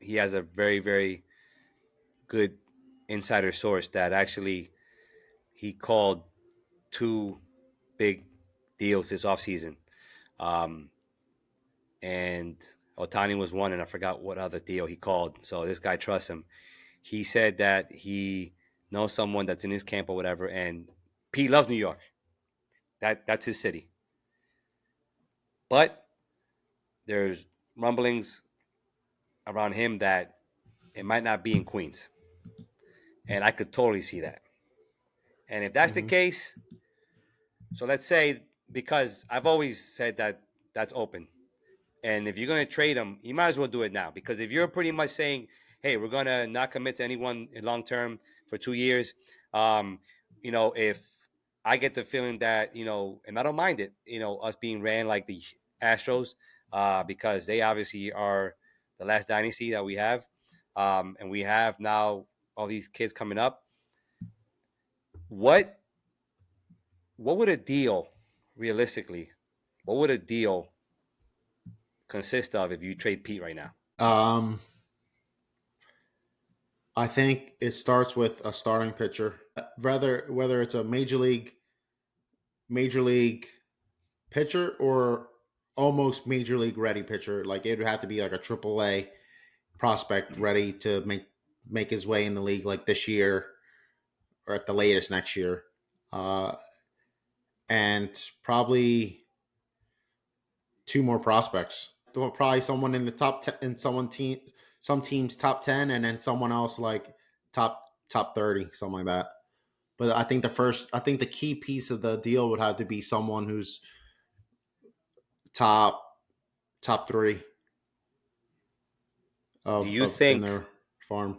he has a very, very good insider source that actually he called two big deals this offseason. Um, and Otani was one, and I forgot what other deal he called. So this guy trusts him. He said that he knows someone that's in his camp or whatever, and Pete loves New York. That's his city. But there's rumblings around him that it might not be in Queens, and I could totally see that. And if that's the Mm-hmm. case, so let's say, because I've always said that that's open. And if you're going to trade him, you might as well do it now. Because if you're pretty much saying, hey, we're going to not commit to anyone in long term for 2 years, um, if I get the feeling that, and I don't mind it, us being ran like the Astros, because they obviously are the last dynasty that we have. And we have now all these kids coming up. What what would a deal, realistically, what would a deal consist of if you trade Pete right now? Um, I think it starts with a starting pitcher, whether it's a major league pitcher or almost major league ready pitcher. Like it would have to be like a AAA prospect ready to make his way in the league like this year or at the latest next year. Uh, and probably two more prospects. Probably someone in the top 10 and some teams top 10 and then someone else like top 30, something like that. But I think the key piece of the deal would have to be someone who's top top 3 Do you of in think, their farm.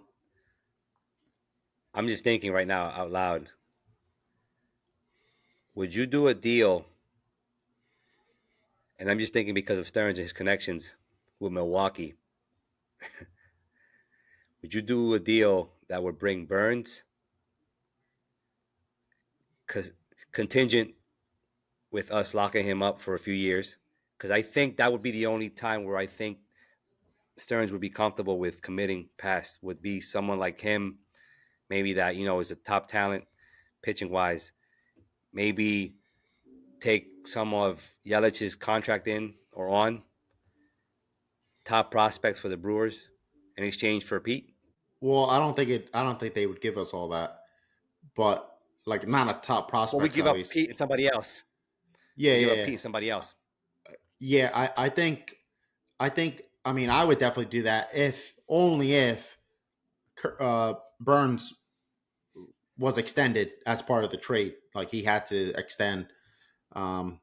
I'm just thinking right now out loud, would you do a deal? And I'm just thinking because of Stearns and his connections with Milwaukee. Would you do a deal that would bring Burns, cause contingent with us locking him up for a few years? Because I think that would be the only time where I think Stearns would be comfortable with committing past. Would be someone like him, maybe that is a top talent pitching wise. Maybe take some of Yelich's contract in or on top prospects for the Brewers in exchange for Pete. Well, I don't think they would give us all that, but like not a top Well, we prospects give at up least. Pete and somebody else. Yeah, We give yeah, up yeah. Pete and somebody else. Yeah, I think. I mean, I would definitely do that if only if Burns was extended as part of the trade. Like he had to extend um,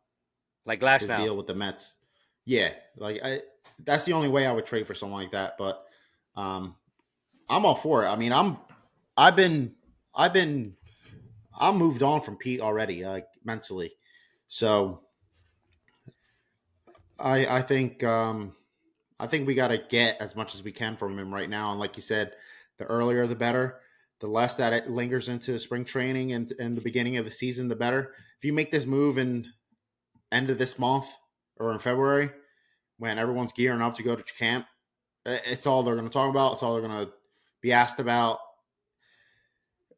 Like Glass his now. deal with the Mets. Yeah, that's the only way I would trade for someone like that. But um, I'm all for it. I mean, I've been I've been I'm moved on from Pete already, like mentally. So I think I think we got to get as much as we can from him right now. And like you said, the earlier the better. The less that it lingers into spring training and the beginning of the season, the better. If you make this move in end of this month or in February, when everyone's gearing up to go to camp, it's all they're going to talk about. It's all they're going to be asked about.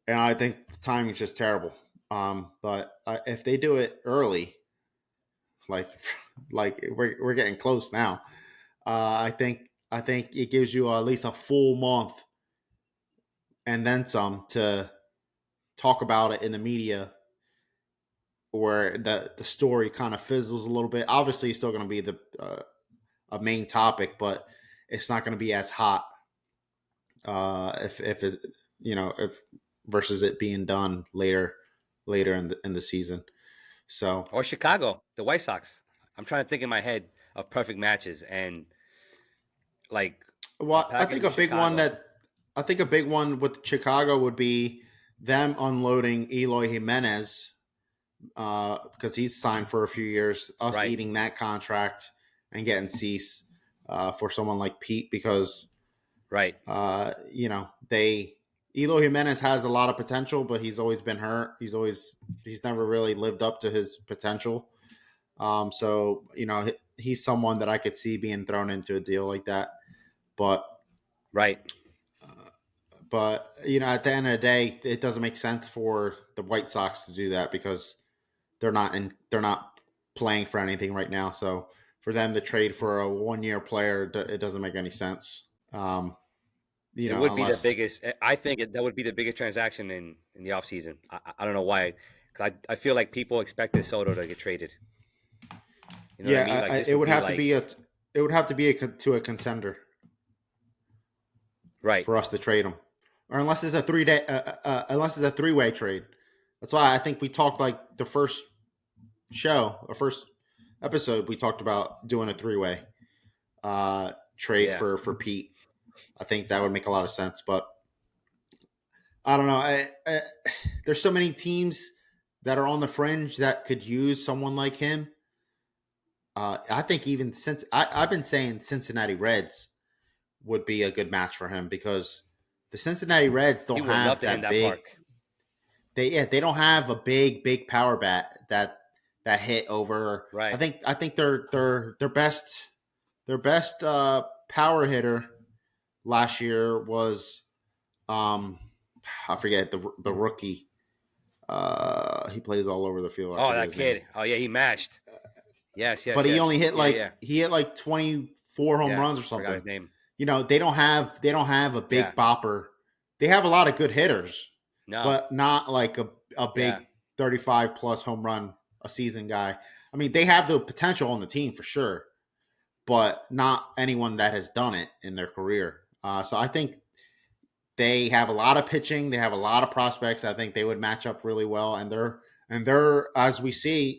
And I think the timing is just terrible. But if they do it early, like like we're getting close now, I think it gives you at least a full month and then some to talk about it in the media, where the story kind of fizzles a little bit. Obviously, it's still going to be the a main topic, but it's not going to be as hot if it if versus it being done later in the season. So, Or Chicago, the White Sox. I'm trying to think in my head of perfect matches and like a well, package with Chicago. I think a big one with Chicago would be them unloading Eloy Jimenez because he's signed for a few years. Us Right, eating that contract and getting Cease for someone like Pete because right, they Eloy Jimenez has a lot of potential, but he's always been hurt. He's never really lived up to his potential. So he's someone that I could see being thrown into a deal like that. But right. at the end of the day, it doesn't make sense for the White Sox to do that because they're not playing for anything right now. So for them to trade for a 1 year player, it doesn't make any sense. It would be the Unless biggest. I think that would be the biggest transaction in the offseason. I don't know why. 'Cause I feel like people expected Soto to get traded. You know what I mean? Like this it would would be have to be like to a contender right. for us to trade him, or unless it's a unless it's a 3-way trade. That's why I think we talked like the first show or first episode we talked about doing a 3-way trade Yeah. for Pete. I think that would make a lot of sense, but I don't know. There's so many teams that are on the fringe that could use someone like him. I think even since I've been saying Cincinnati Reds would be a good match for him because the Cincinnati Reds don't People would love have to hit in that that big. park. They don't have a big power bat that hit over. Right. I think their best power hitter last year was um I forget the rookie. He plays all over the field. I Oh, forget that his name. kid. Oh yeah, he mashed. Yes, But yes, yes. Yeah, yeah. he hit like 24 home Yeah. runs or Forgot something. his name. They don't have a Yeah. big bopper. They have a lot of good hitters, No. but not like a Yeah. big 35 plus home run a season guy. I mean, they have the potential on the team for sure, but not anyone that has done it in their career. So I think they have a lot of pitching. They have a lot of prospects. I think they would match up really well. And they're as we see,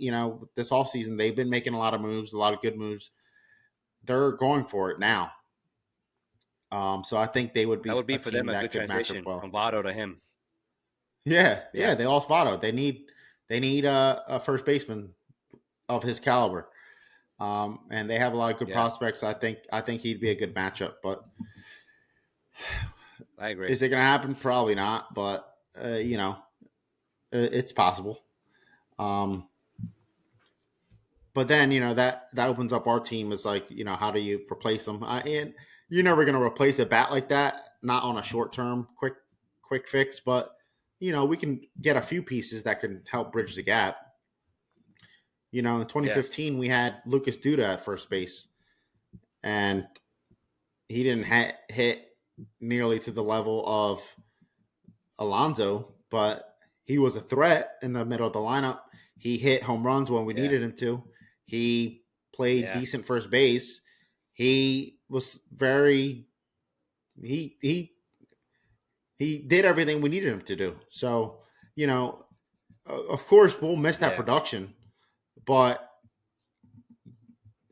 this offseason, they've been making a lot of moves, a lot of good moves. They're going for it now. So I think they would That be would be a for them team a that good could match up transition well. from Votto to him. Yeah, Yeah. they lost Votto. They need a first baseman of his caliber, and they have a lot of good Yeah, prospects. I think he'd be a good matchup. But I agree. is it going to happen? Probably not. But it's possible. Um, but then that opens up our team as like how do you replace them? And you're never going to replace a bat like that, not on a short term quick fix. But we can get a few pieces that can help bridge the gap. In Yeah, 2015 we had Lucas Duda at first base, and he didn't hit nearly to the level of Alonso, but he was a threat in the middle of the lineup. He hit home runs when we yeah, needed him to. He played yeah, decent first base. He was very he he did everything we needed him to do. So, of course we'll miss that yeah, production, but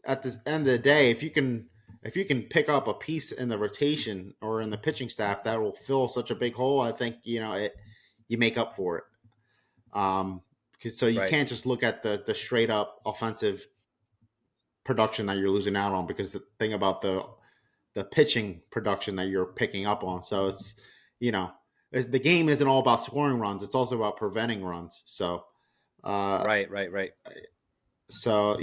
at the end of the day, if you can pick up a piece in the rotation or in the pitching staff that will fill such a big hole, I think you make up for it. Because so you right. can't just look at the straight up offensive production that you're losing out on, because the thing about the pitching production that you're picking up on. So it's the game isn't all about scoring runs; it's also about preventing runs. So uh, Right, right, right. so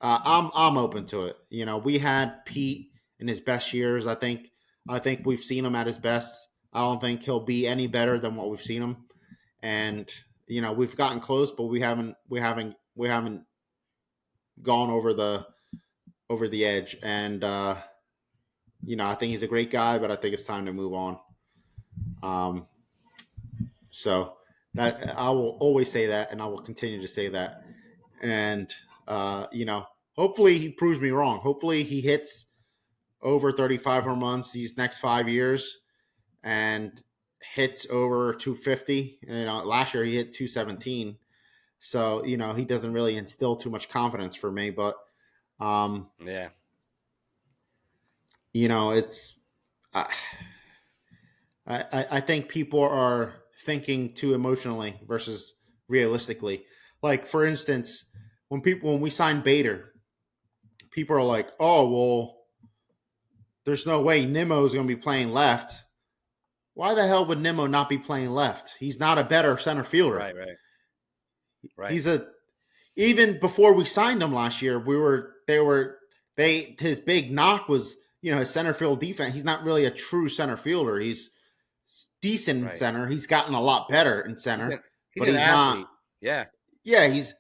I'm open to it. We had Pete in his best years. I think we've seen him at his best. I don't think he'll be any better than what we've seen him. And we've gotten close, but we haven't gone over the edge. And I think he's a great guy, but I think it's time to move on. Um, so that I will always say that, and I will continue to say that. And hopefully he proves me wrong. Hopefully he hits over 35 home runs these next 5 years and hits over 250. Last year he hit 217. So, he doesn't really instill too much confidence for me. But, Yeah, it's, I, I think people are thinking too emotionally versus realistically. Like, for instance, when we signed Bader, people are like, oh, well, there's no way Nimmo is going to be playing left. Why the hell would Nimmo not be playing left? He's not a better center fielder. right, right, right, He's a Even before we signed him last year, his big knock was his center field defense. He's not really a true center fielder. He's decent in right. center. He's gotten a lot better in He's center, an he's but an he's not. athlete. Yeah, Yeah, he's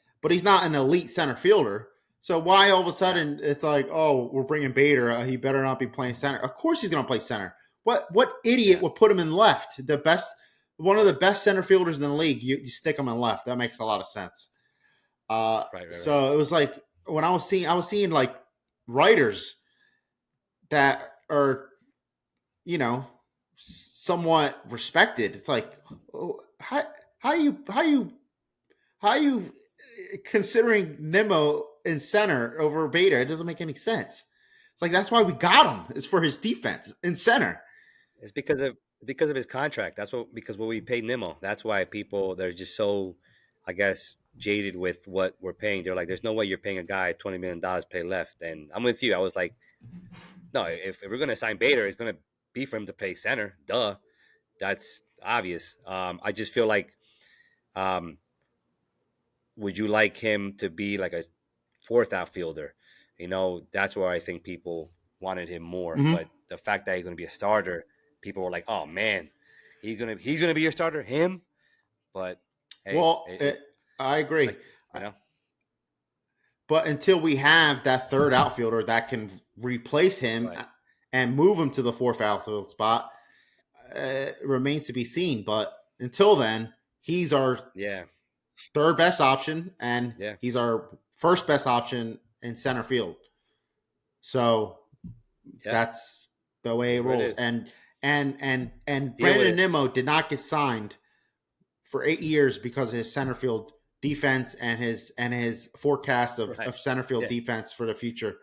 not an elite center fielder. So why all of a no, sudden it's like, oh, we're bringing Bader. He better not be playing center. Of course he's going to play center. What idiot yeah, would put him in left? One of the best center fielders in the league. You stick him in left. That makes a lot of sense. right, right, right. So it was like when I was seeing like writers that are somewhat respected. It's like, oh, how are you considering Nemo in center over Beta? It doesn't make any sense. It's like that's why we got him. It's for his defense in center. It's because of his contract. That's what because what we paid Nimmo. That's why people they're just so, I guess, jaded with what we're paying. They're like, "There's no way you're paying a guy $20 million play left." And I'm with you. I was like, "No, if we're gonna sign Bader, it's gonna be for him to play center. Duh, that's obvious." I just feel like, um, would you like him to be like a fourth outfielder? That's where I think people wanted him more. Mm-hmm. But the fact that he's going to be a starter, people were like, "Oh man, he's gonna be your starter, him." But hey, Well, I agree. like you know, But until we have that third outfielder that can replace him right? and move him to the fourth outfield spot, remains to be seen. But until then, he's our Yeah, third best option, and yeah, he's our first best option in center field. So yeah. that's the way it Is what it rolls. is. And Deal with Brandon it. Nimmo did not get signed for 8 years because of his center field defense and his forecast Right. of center field Yeah, defense for the future.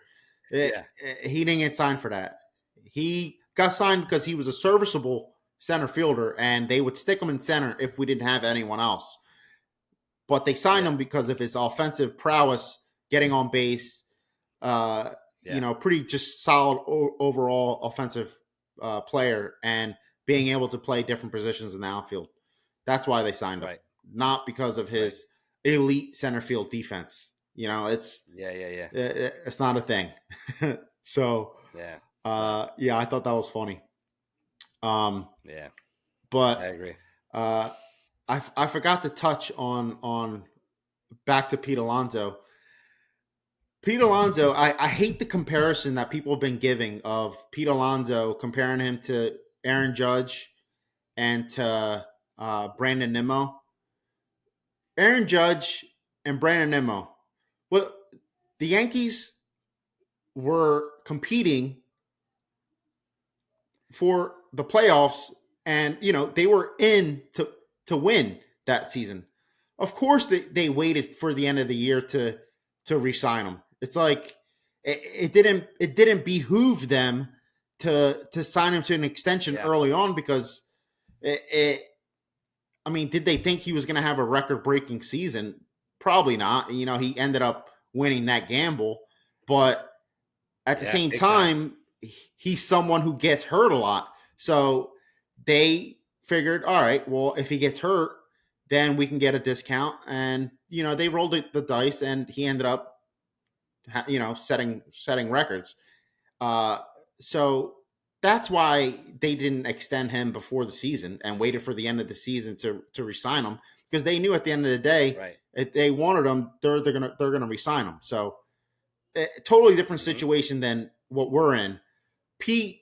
yeah, He didn't get signed for that. He got signed because he was a serviceable center fielder, and they would stick him in center if we didn't have anyone else. but they signed Yeah. him because of his offensive prowess, getting on base. Yeah. Pretty just solid overall offensive player, and being able to play different positions in the outfield. That's why they signed him, Right. not because of Right. his elite center field defense. Yeah. Yeah. Yeah. It's not a thing. So, Yeah. No. yeah, I thought that was funny. Um, Yeah. I but agree. uh, I forgot to touch on back to Pete Alonso. Pete Alonso, I hate the comparison that people have been giving of Pete Alonso, comparing him to Aaron Judge and to Brandon Nimmo. Aaron Judge and Brandon Nimmo. Well, the Yankees were competing for the playoffs, and they were in to win that season. Of course, they waited for the end of the year to re-sign him. It's like it didn't behoove them to sign him to an extension Yeah. early on, because I mean, did they think he was going to have a record-breaking season? Probably not. He ended up winning that gamble, but at the Yeah. same Big time. time, he's someone who gets hurt a lot. So they figured, all right, well, if he gets hurt, then we can get a discount. And they rolled the dice, and he ended up, setting records. Uh, so that's why they didn't extend him before the season and waited for the end of the season to resign him, because they knew at the end of the day, Right. if they wanted him, they're gonna resign him. So totally different Mm-hmm. situation than what we're in. Pete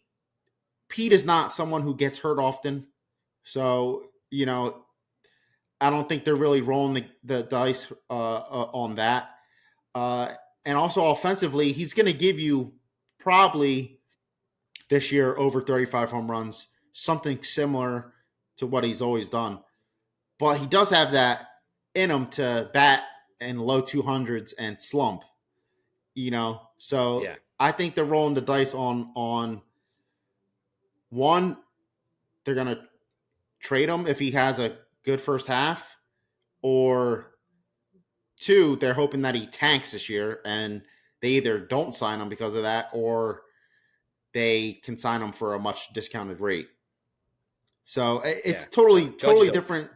Pete is not someone who gets hurt often, so I don't think they're really rolling the dice on that. Uh, and also offensively, he's going to give you probably this year over 35 home runs, something similar to what he's always done. But he does have that in him to bat in low 200s and slump. So Yeah. I think they're rolling the dice on one. They're going to trade him if he has a good first half, or two, they're hoping that he tanks this year and they either don't sign him because of that, or they can sign him for a much discounted rate. So it's Yeah. totally No. Judge is a totally different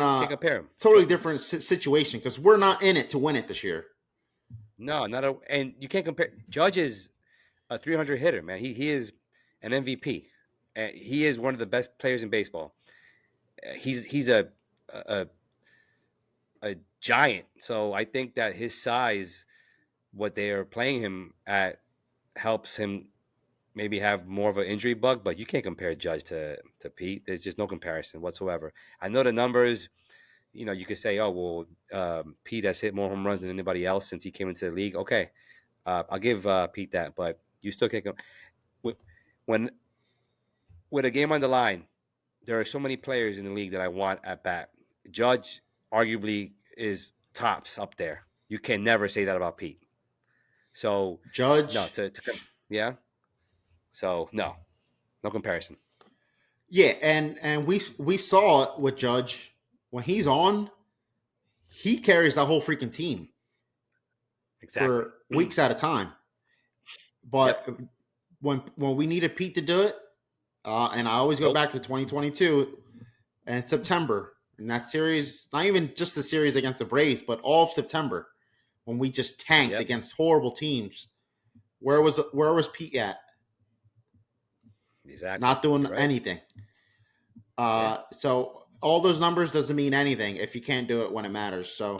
can't compare him. totally different situation, because we're not in it to win it this year. No, not a. And you can't compare. Judge is a 300 hitter, man. He is an MVP. He is one of the best players in baseball. He's a a giant. So I think that his size, what they are playing him at, helps him maybe have more of an injury bug. But you can't compare Judge to Pete. There's just no comparison whatsoever. I know the numbers. You could say, oh well, Pete has hit more home runs than anybody else since he came into the league. Okay, I'll give Pete that, but you still can't. When with a game on the line, there are so many players in the league that I want at bat. Judge arguably is tops up there. You can never say that about Pete. So no, Judge, yeah. So no, no comparison. yeah, and we saw it with Judge. When he's on, he carries the whole freaking team Exactly. for weeks at a time. Yep. But when we needed Pete to do it, and I always go Nope. back to 2022 and September, and that series, not even just the series against the Braves, but all of September, when we just tanked Yep. against horrible teams. Where was Pete at? Exactly. Not doing You're right. anything. Yeah. So all those numbers doesn't mean anything if you can't do it when it matters. So,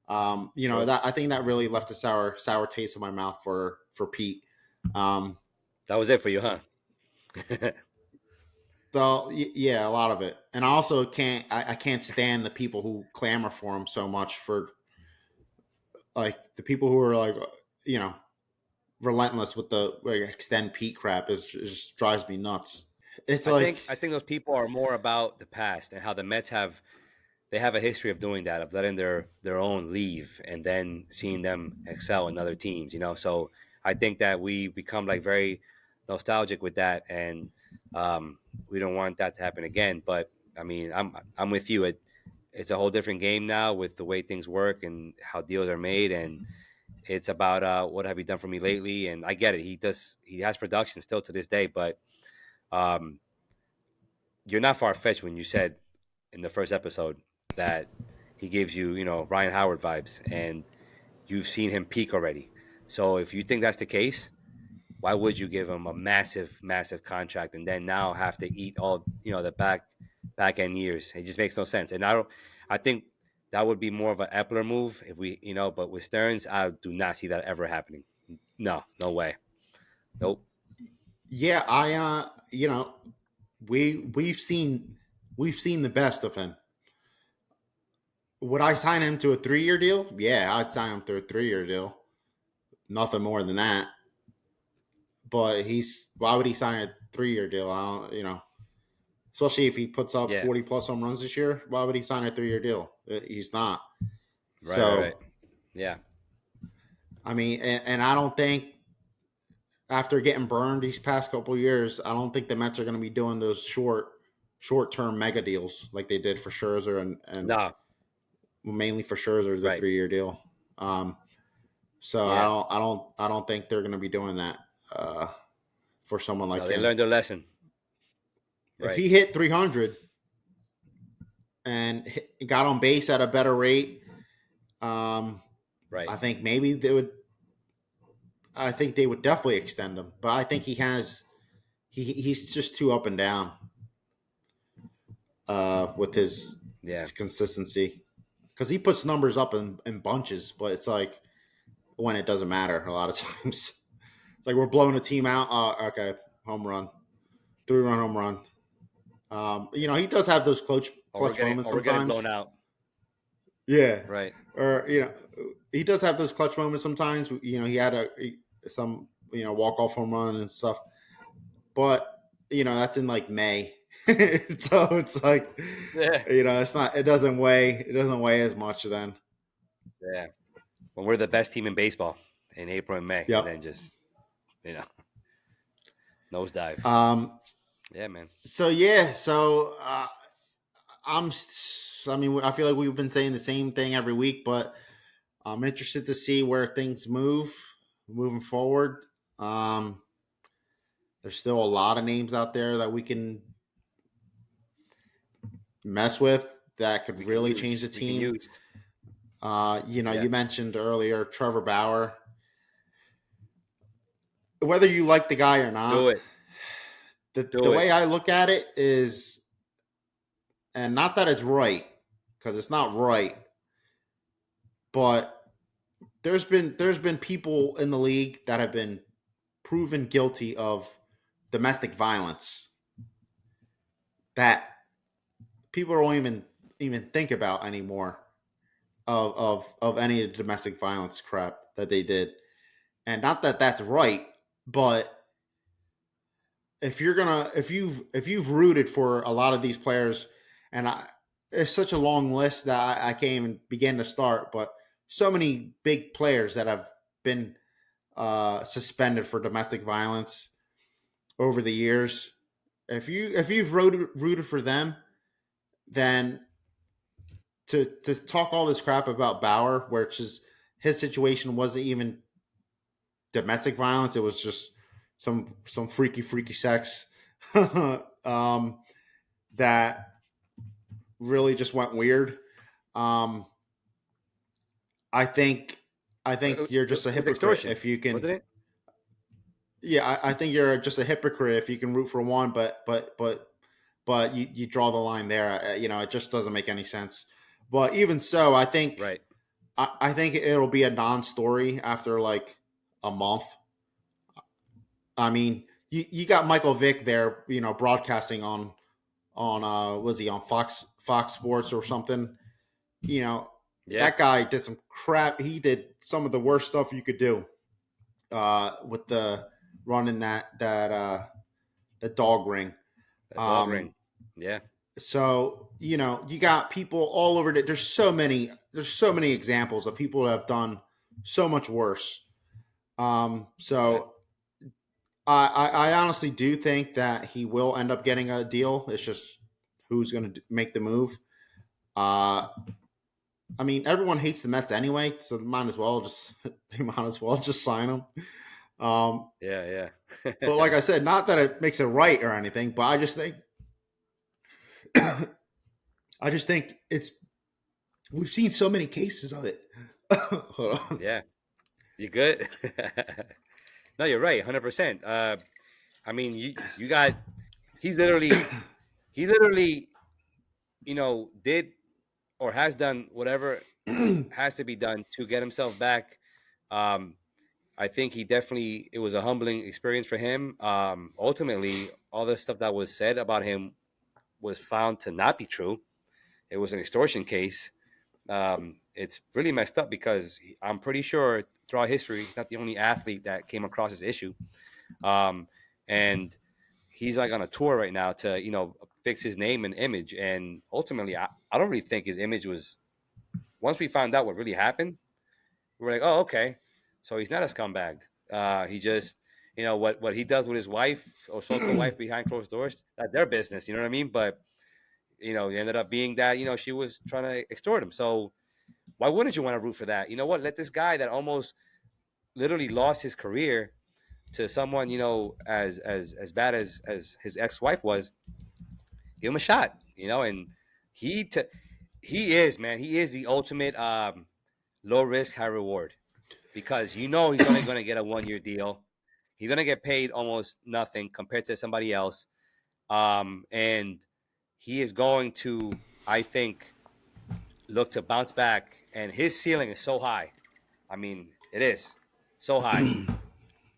True. that I think that really left a sour taste in my mouth for Pete. Um, That was it for you, huh? So yeah, a lot of it, and I also I can't stand the people who clamor for him so much, for like the people who are like you know relentless with the like, extend Pete crap it just drives me nuts. It's like I think those people are more about the past and how the Mets they have a history of doing that, of letting their own leave and then seeing them excel in other teams. So I think that we become like very nostalgic with that, and we don't want that to happen again. But I mean, I'm with you. it's a whole different game now with the way things work and how deals are made, and it's about what have you done for me lately. And I get it. He has production still to this day, but um, you're not far fetched when you said in the first episode that he gives you, Ryan Howard vibes, and you've seen him peak already. So if you think that's the case, why would you give him a massive, massive contract and then now have to eat all the back end years? It just makes no sense. And I think that would be more of an Epler move if we, but with Stearns, I do not see that ever happening. No, no way. Nope. Yeah, we've seen the best of him. Would I sign him to a 3-year deal? Yeah, I'd sign him to a 3-year deal. Nothing more than that. But why would he sign a 3-year deal? I don't, especially if he puts up Yeah. 40 plus home runs this year. Why would he sign a 3-year deal? He's not. Right. Right. Right. So, Yeah. I mean, and I don't think after getting burned these past couple of years, I don't think the Mets are going to be doing those short term mega deals like they did for Scherzer and No. mainly for Scherzer the Right. 3-year deal. So Yeah. I don't think they're going to be doing that for someone like No, they him. learned their lesson. If Right. he hit 300 and got on base at a better rate, Right. I think maybe they would. I think they would definitely extend him, but I think he's just too up and down with Yeah. his consistency because he puts numbers up in bunches, but it's like when it doesn't matter a lot of times. It's like we're blowing a team out. Okay, home run, 3-run home run. He does have those clutch moments Or we're getting sometimes. blown out. Yeah, Right. or he does have those clutch moments sometimes. He had some walk off home run and stuff, but that's in like May, so it's like Yeah. it's not. It doesn't weigh as much then. Yeah. When we're the best team in baseball in April and May, and Yep. then just you know nosedive. Um. Yeah, man. So yeah. So I'm. I mean, I feel like we've been saying the same thing every week, but I'm interested to see where things moving forward. Um, there's still a lot of names out there that we can mess with that could We can really change the use. We can team. use. Yeah. You mentioned earlier Trevor Bauer. Whether you like the guy or Do not, it. the Do way it. I look at it is, and not that it's right, because it's not right, but there's been people in the league that have been proven guilty of domestic violence that people don't even think about anymore of any of the domestic violence crap that they did. And not that that's right, but if you've rooted for a lot of these players, and it's such a long list that I can't even begin to start, but so many big players that have been suspended for domestic violence over the years. If you've rooted for them, then to talk all this crap about Bauer, which is his situation wasn't even domestic violence; it was just some freaky sex that really just went weird. Um, I think you're just a It was hypocrite extortion, if you can. wasn't it? Yeah, I think you're just a hypocrite if you can root for one, but you draw the line there. It just doesn't make any sense. But even so, Right. I think it'll be a non-story after like a month. I mean, you got Michael Vick there, broadcasting on was he on Fox Sports or something? You know, Yeah. that guy did some crap. He did some of the worst stuff you could do with the running the dog ring. That dog Um, ring. Yeah. so you got people all over it. There's so many examples of people that have done so much worse. Yeah. So I honestly do think that he will end up getting a deal. It's just who's going to make the move. Uh, I mean, everyone hates the Mets anyway, so they might as well just sign him. Um, Yeah, but like yeah. I said, not that it makes it right or anything, but I just think it's we've seen so many cases of it. Hold on. Yeah. You good? No, you're right, 100%. I mean, you got he's literally he literally, did or has done whatever has to be done to get himself back. Um, I think he definitely it was a humbling experience for him. Ultimately, all the stuff that was said about him was found to not be true. It was an extortion case. It's really messed up because I'm pretty sure throughout history, he's not the only athlete that came across this issue. Um, and he's like on a tour right now to fix his name and image. And ultimately, I don't really think his image was. Once we found out what really happened, we were like, oh, okay, so he's not a scumbag. He just what he does with his wife or so-called wife behind closed doors, that's their business. You know what I mean? But it ended up being that she was trying to extort him. So why wouldn't you want to root for that? You know what? Let this guy that almost literally lost his career to someone as bad as his ex-wife was, give him a shot. And he t- he is, man, he is the ultimate low risk high reward, because he's only going to get a 1 year deal. He's going to get paid almost nothing compared to somebody else. And he is going to, I think, look to bounce back, and his ceiling is so high. I mean, it is so high.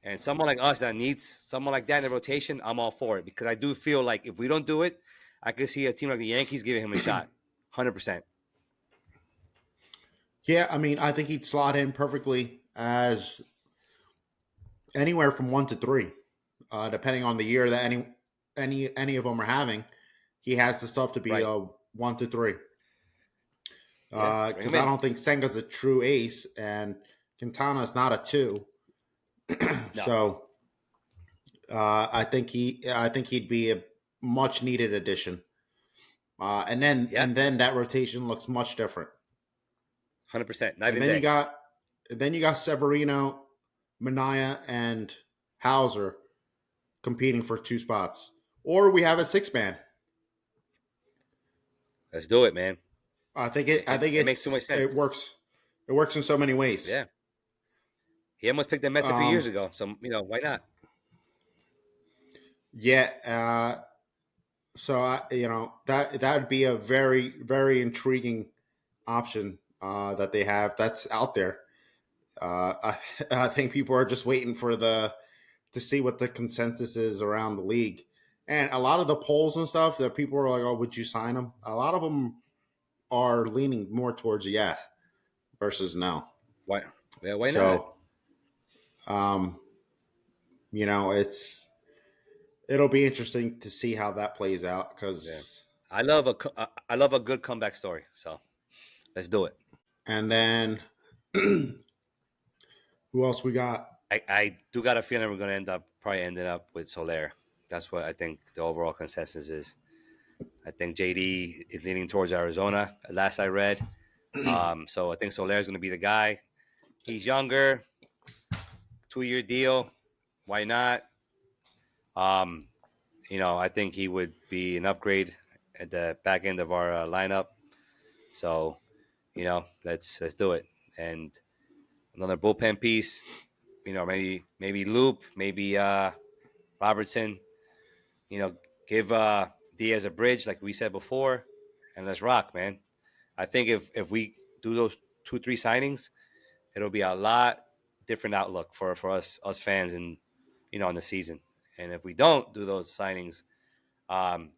And someone like us that needs someone like that in the rotation, I'm all for it, because I do feel like if we don't do it, I could see a team like the Yankees giving him a shot, 100%. Yeah, I mean, I think he'd slot in perfectly as anywhere from 1 to 3, depending on the year that any of them are having. He has the stuff to be Right? a 1 to 3. Yeah, bring Because him I in. don't think Senga's a true ace and Quintana's not a 2. No, So I think he'd be a much needed addition. yeah, And then that rotation looks much different. 100%. Night And and then you day. got Severino, Manaea, and Hauser competing for 2 spots. Or we have a 6 man. Let's do it, man. I think It makes too much sense. it works. It works in so many ways. Yeah, he almost picked the Mets a few years Um, ago, so why not? yeah. So that would be a very very intriguing option that they have that's out there. I think people are just waiting for the to see what the consensus is around the league, and a lot of the polls and stuff that people are like, "Oh, would you sign him?" A lot of them are leaning more towards yeah versus no. Why? Yeah, why not? So, um, it'll be interesting to see how that plays out Yeah, because, I love a good comeback story. So let's do it. and then who else we got? I do got a feeling we're gonna probably ending up with Soler. That's what I think the overall consensus is. I think JD is leaning towards Arizona. Last I read, so I think Soler is gonna be the guy. He's younger, 2 year deal. Why not? Um, I think he would be an upgrade at the back end of our lineup. So, let's do it. And another bullpen piece. Maybe Loop, maybe Robertson. You know, give Diaz a bridge like we said before, and let's rock, man. I think if we do those 2 3 signings, it'll be a lot different outlook for us fans and in the season. And if we don't do those signings, um,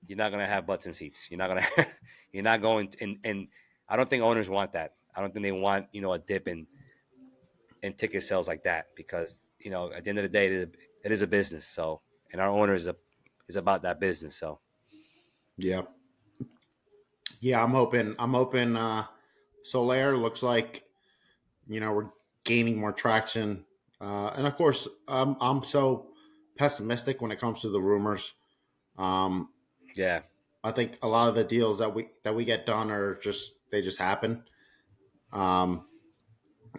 you're not gonna have butts in seats. You're not gonna you're not going to, and I don't think owners want that. I don't think they want a dip in ticket sales like that, because at the end of the day it is a business. So, and our owner is about that business. So Yeah, yeah. I'm hoping. I'm hoping. Soler looks like we're gaining more traction, and of course, I'm so pessimistic when it comes to the rumors. Um, yeah, I think a lot of the deals that we get done are they just happen. Um,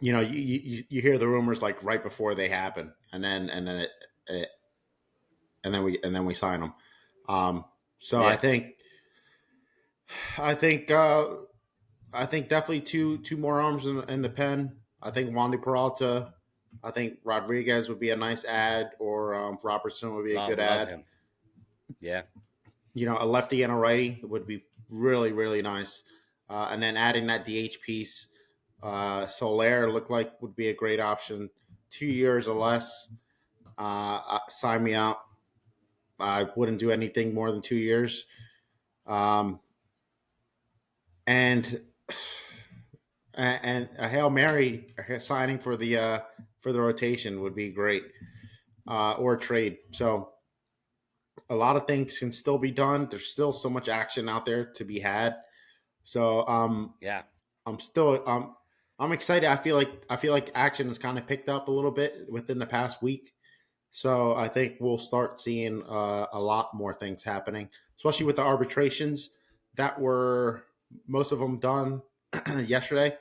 you hear the rumors like right before they happen, it and then we sign them. So Yeah. I think I think definitely two more arms in the pen. I think Wandy Peralta. I think Rodriguez would be a nice ad, or Robertson would be a good Love ad. him. Yeah. A lefty and a righty would be really really nice. And then adding that DH piece, Soler looked like would be a great option. 2 years or less. Sign me up. I wouldn't do anything more than 2 years. Um, and and a Hail Mary signing for the rotation would be great, or a trade. So a lot of things can still be done. There's still so much action out there to be had. So Yeah. I'm still I'm excited. I feel like action has kind of picked up a little bit within the past week. So I think we'll start seeing a lot more things happening, especially with the arbitrations that were most of them done yesterday.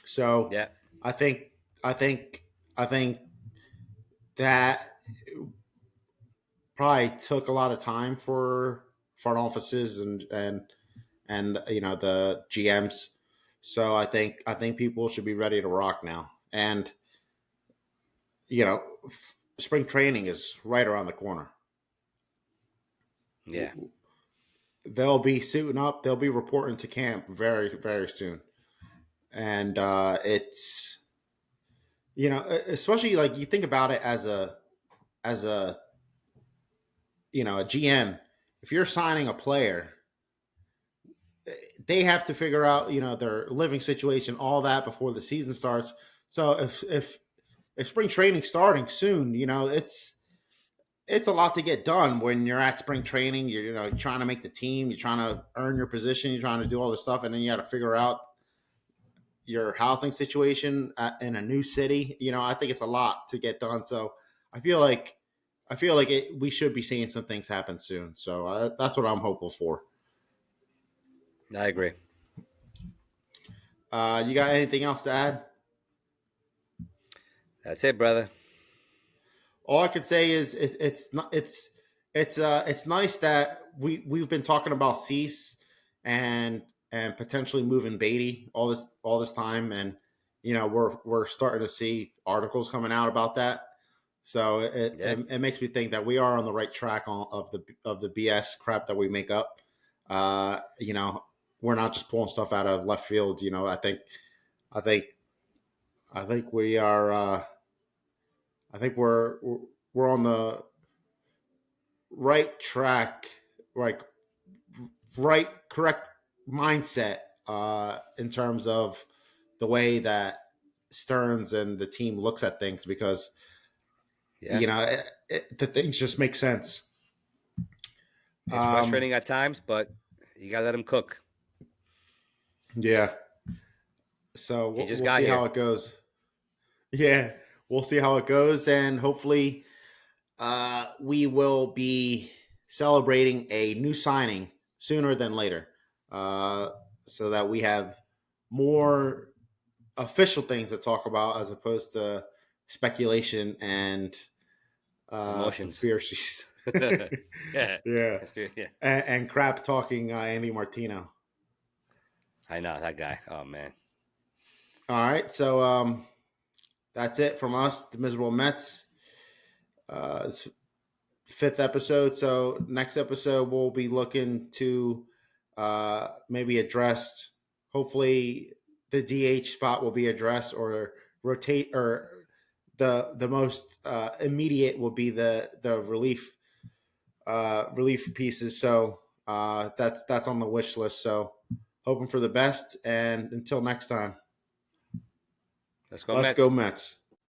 So Yeah. I think I think I think that probably took a lot of time for front offices and the GMs. So I think people should be ready to rock now. And spring training is right around the corner. Yeah. They'll be suiting up. They'll be reporting to camp very very soon. And it's especially like you think about it as a GM. If you're signing a player, they have to figure out their living situation, all that before the season starts. So if spring training starting soon, it's a lot to get done when you're at spring training. You're trying to make the team, you're trying to earn your position, you're trying to do all this stuff, and then you got to figure out your housing situation in a new city. I think it's a lot to get done. So I feel like we should be seeing some things happen soon. So that's what I'm hopeful for. I agree. You got anything else to add? That's it, brother. All I could say is it's not it's nice that we've been talking about Cease and potentially moving Beatty all this time, and we're starting to see articles coming out about that. So Yeah. it makes me think that we are on the right track of the BS crap that we make up. We're not just pulling stuff out of left field. I think I think we are. I think we're on the right track, like right correct mindset in terms of the way that Stearns and the team looks at things, because Yeah. the things just make sense. It's Um, frustrating at times, but you gotta let him cook. yeah, so He just we'll got see here. how it goes. Yeah, we'll see how it goes, and hopefully, we will be celebrating a new signing sooner than later, uh, so that we have more official things to talk about as opposed to speculation and Emotions. conspiracies. Yeah. Yeah, Conspiracy. Yeah. and crap talking Andy Martino. I know that guy. Oh man. All right, so that's it from us, the Miserable Mets. It's fifth episode. So next episode we'll be looking to maybe address. Hopefully, the DH spot will be addressed, or rotate, or the most immediate will be the relief pieces. So that's on the wish list. So hoping for the best, and until next time, Let's go let's go Mets. Mets.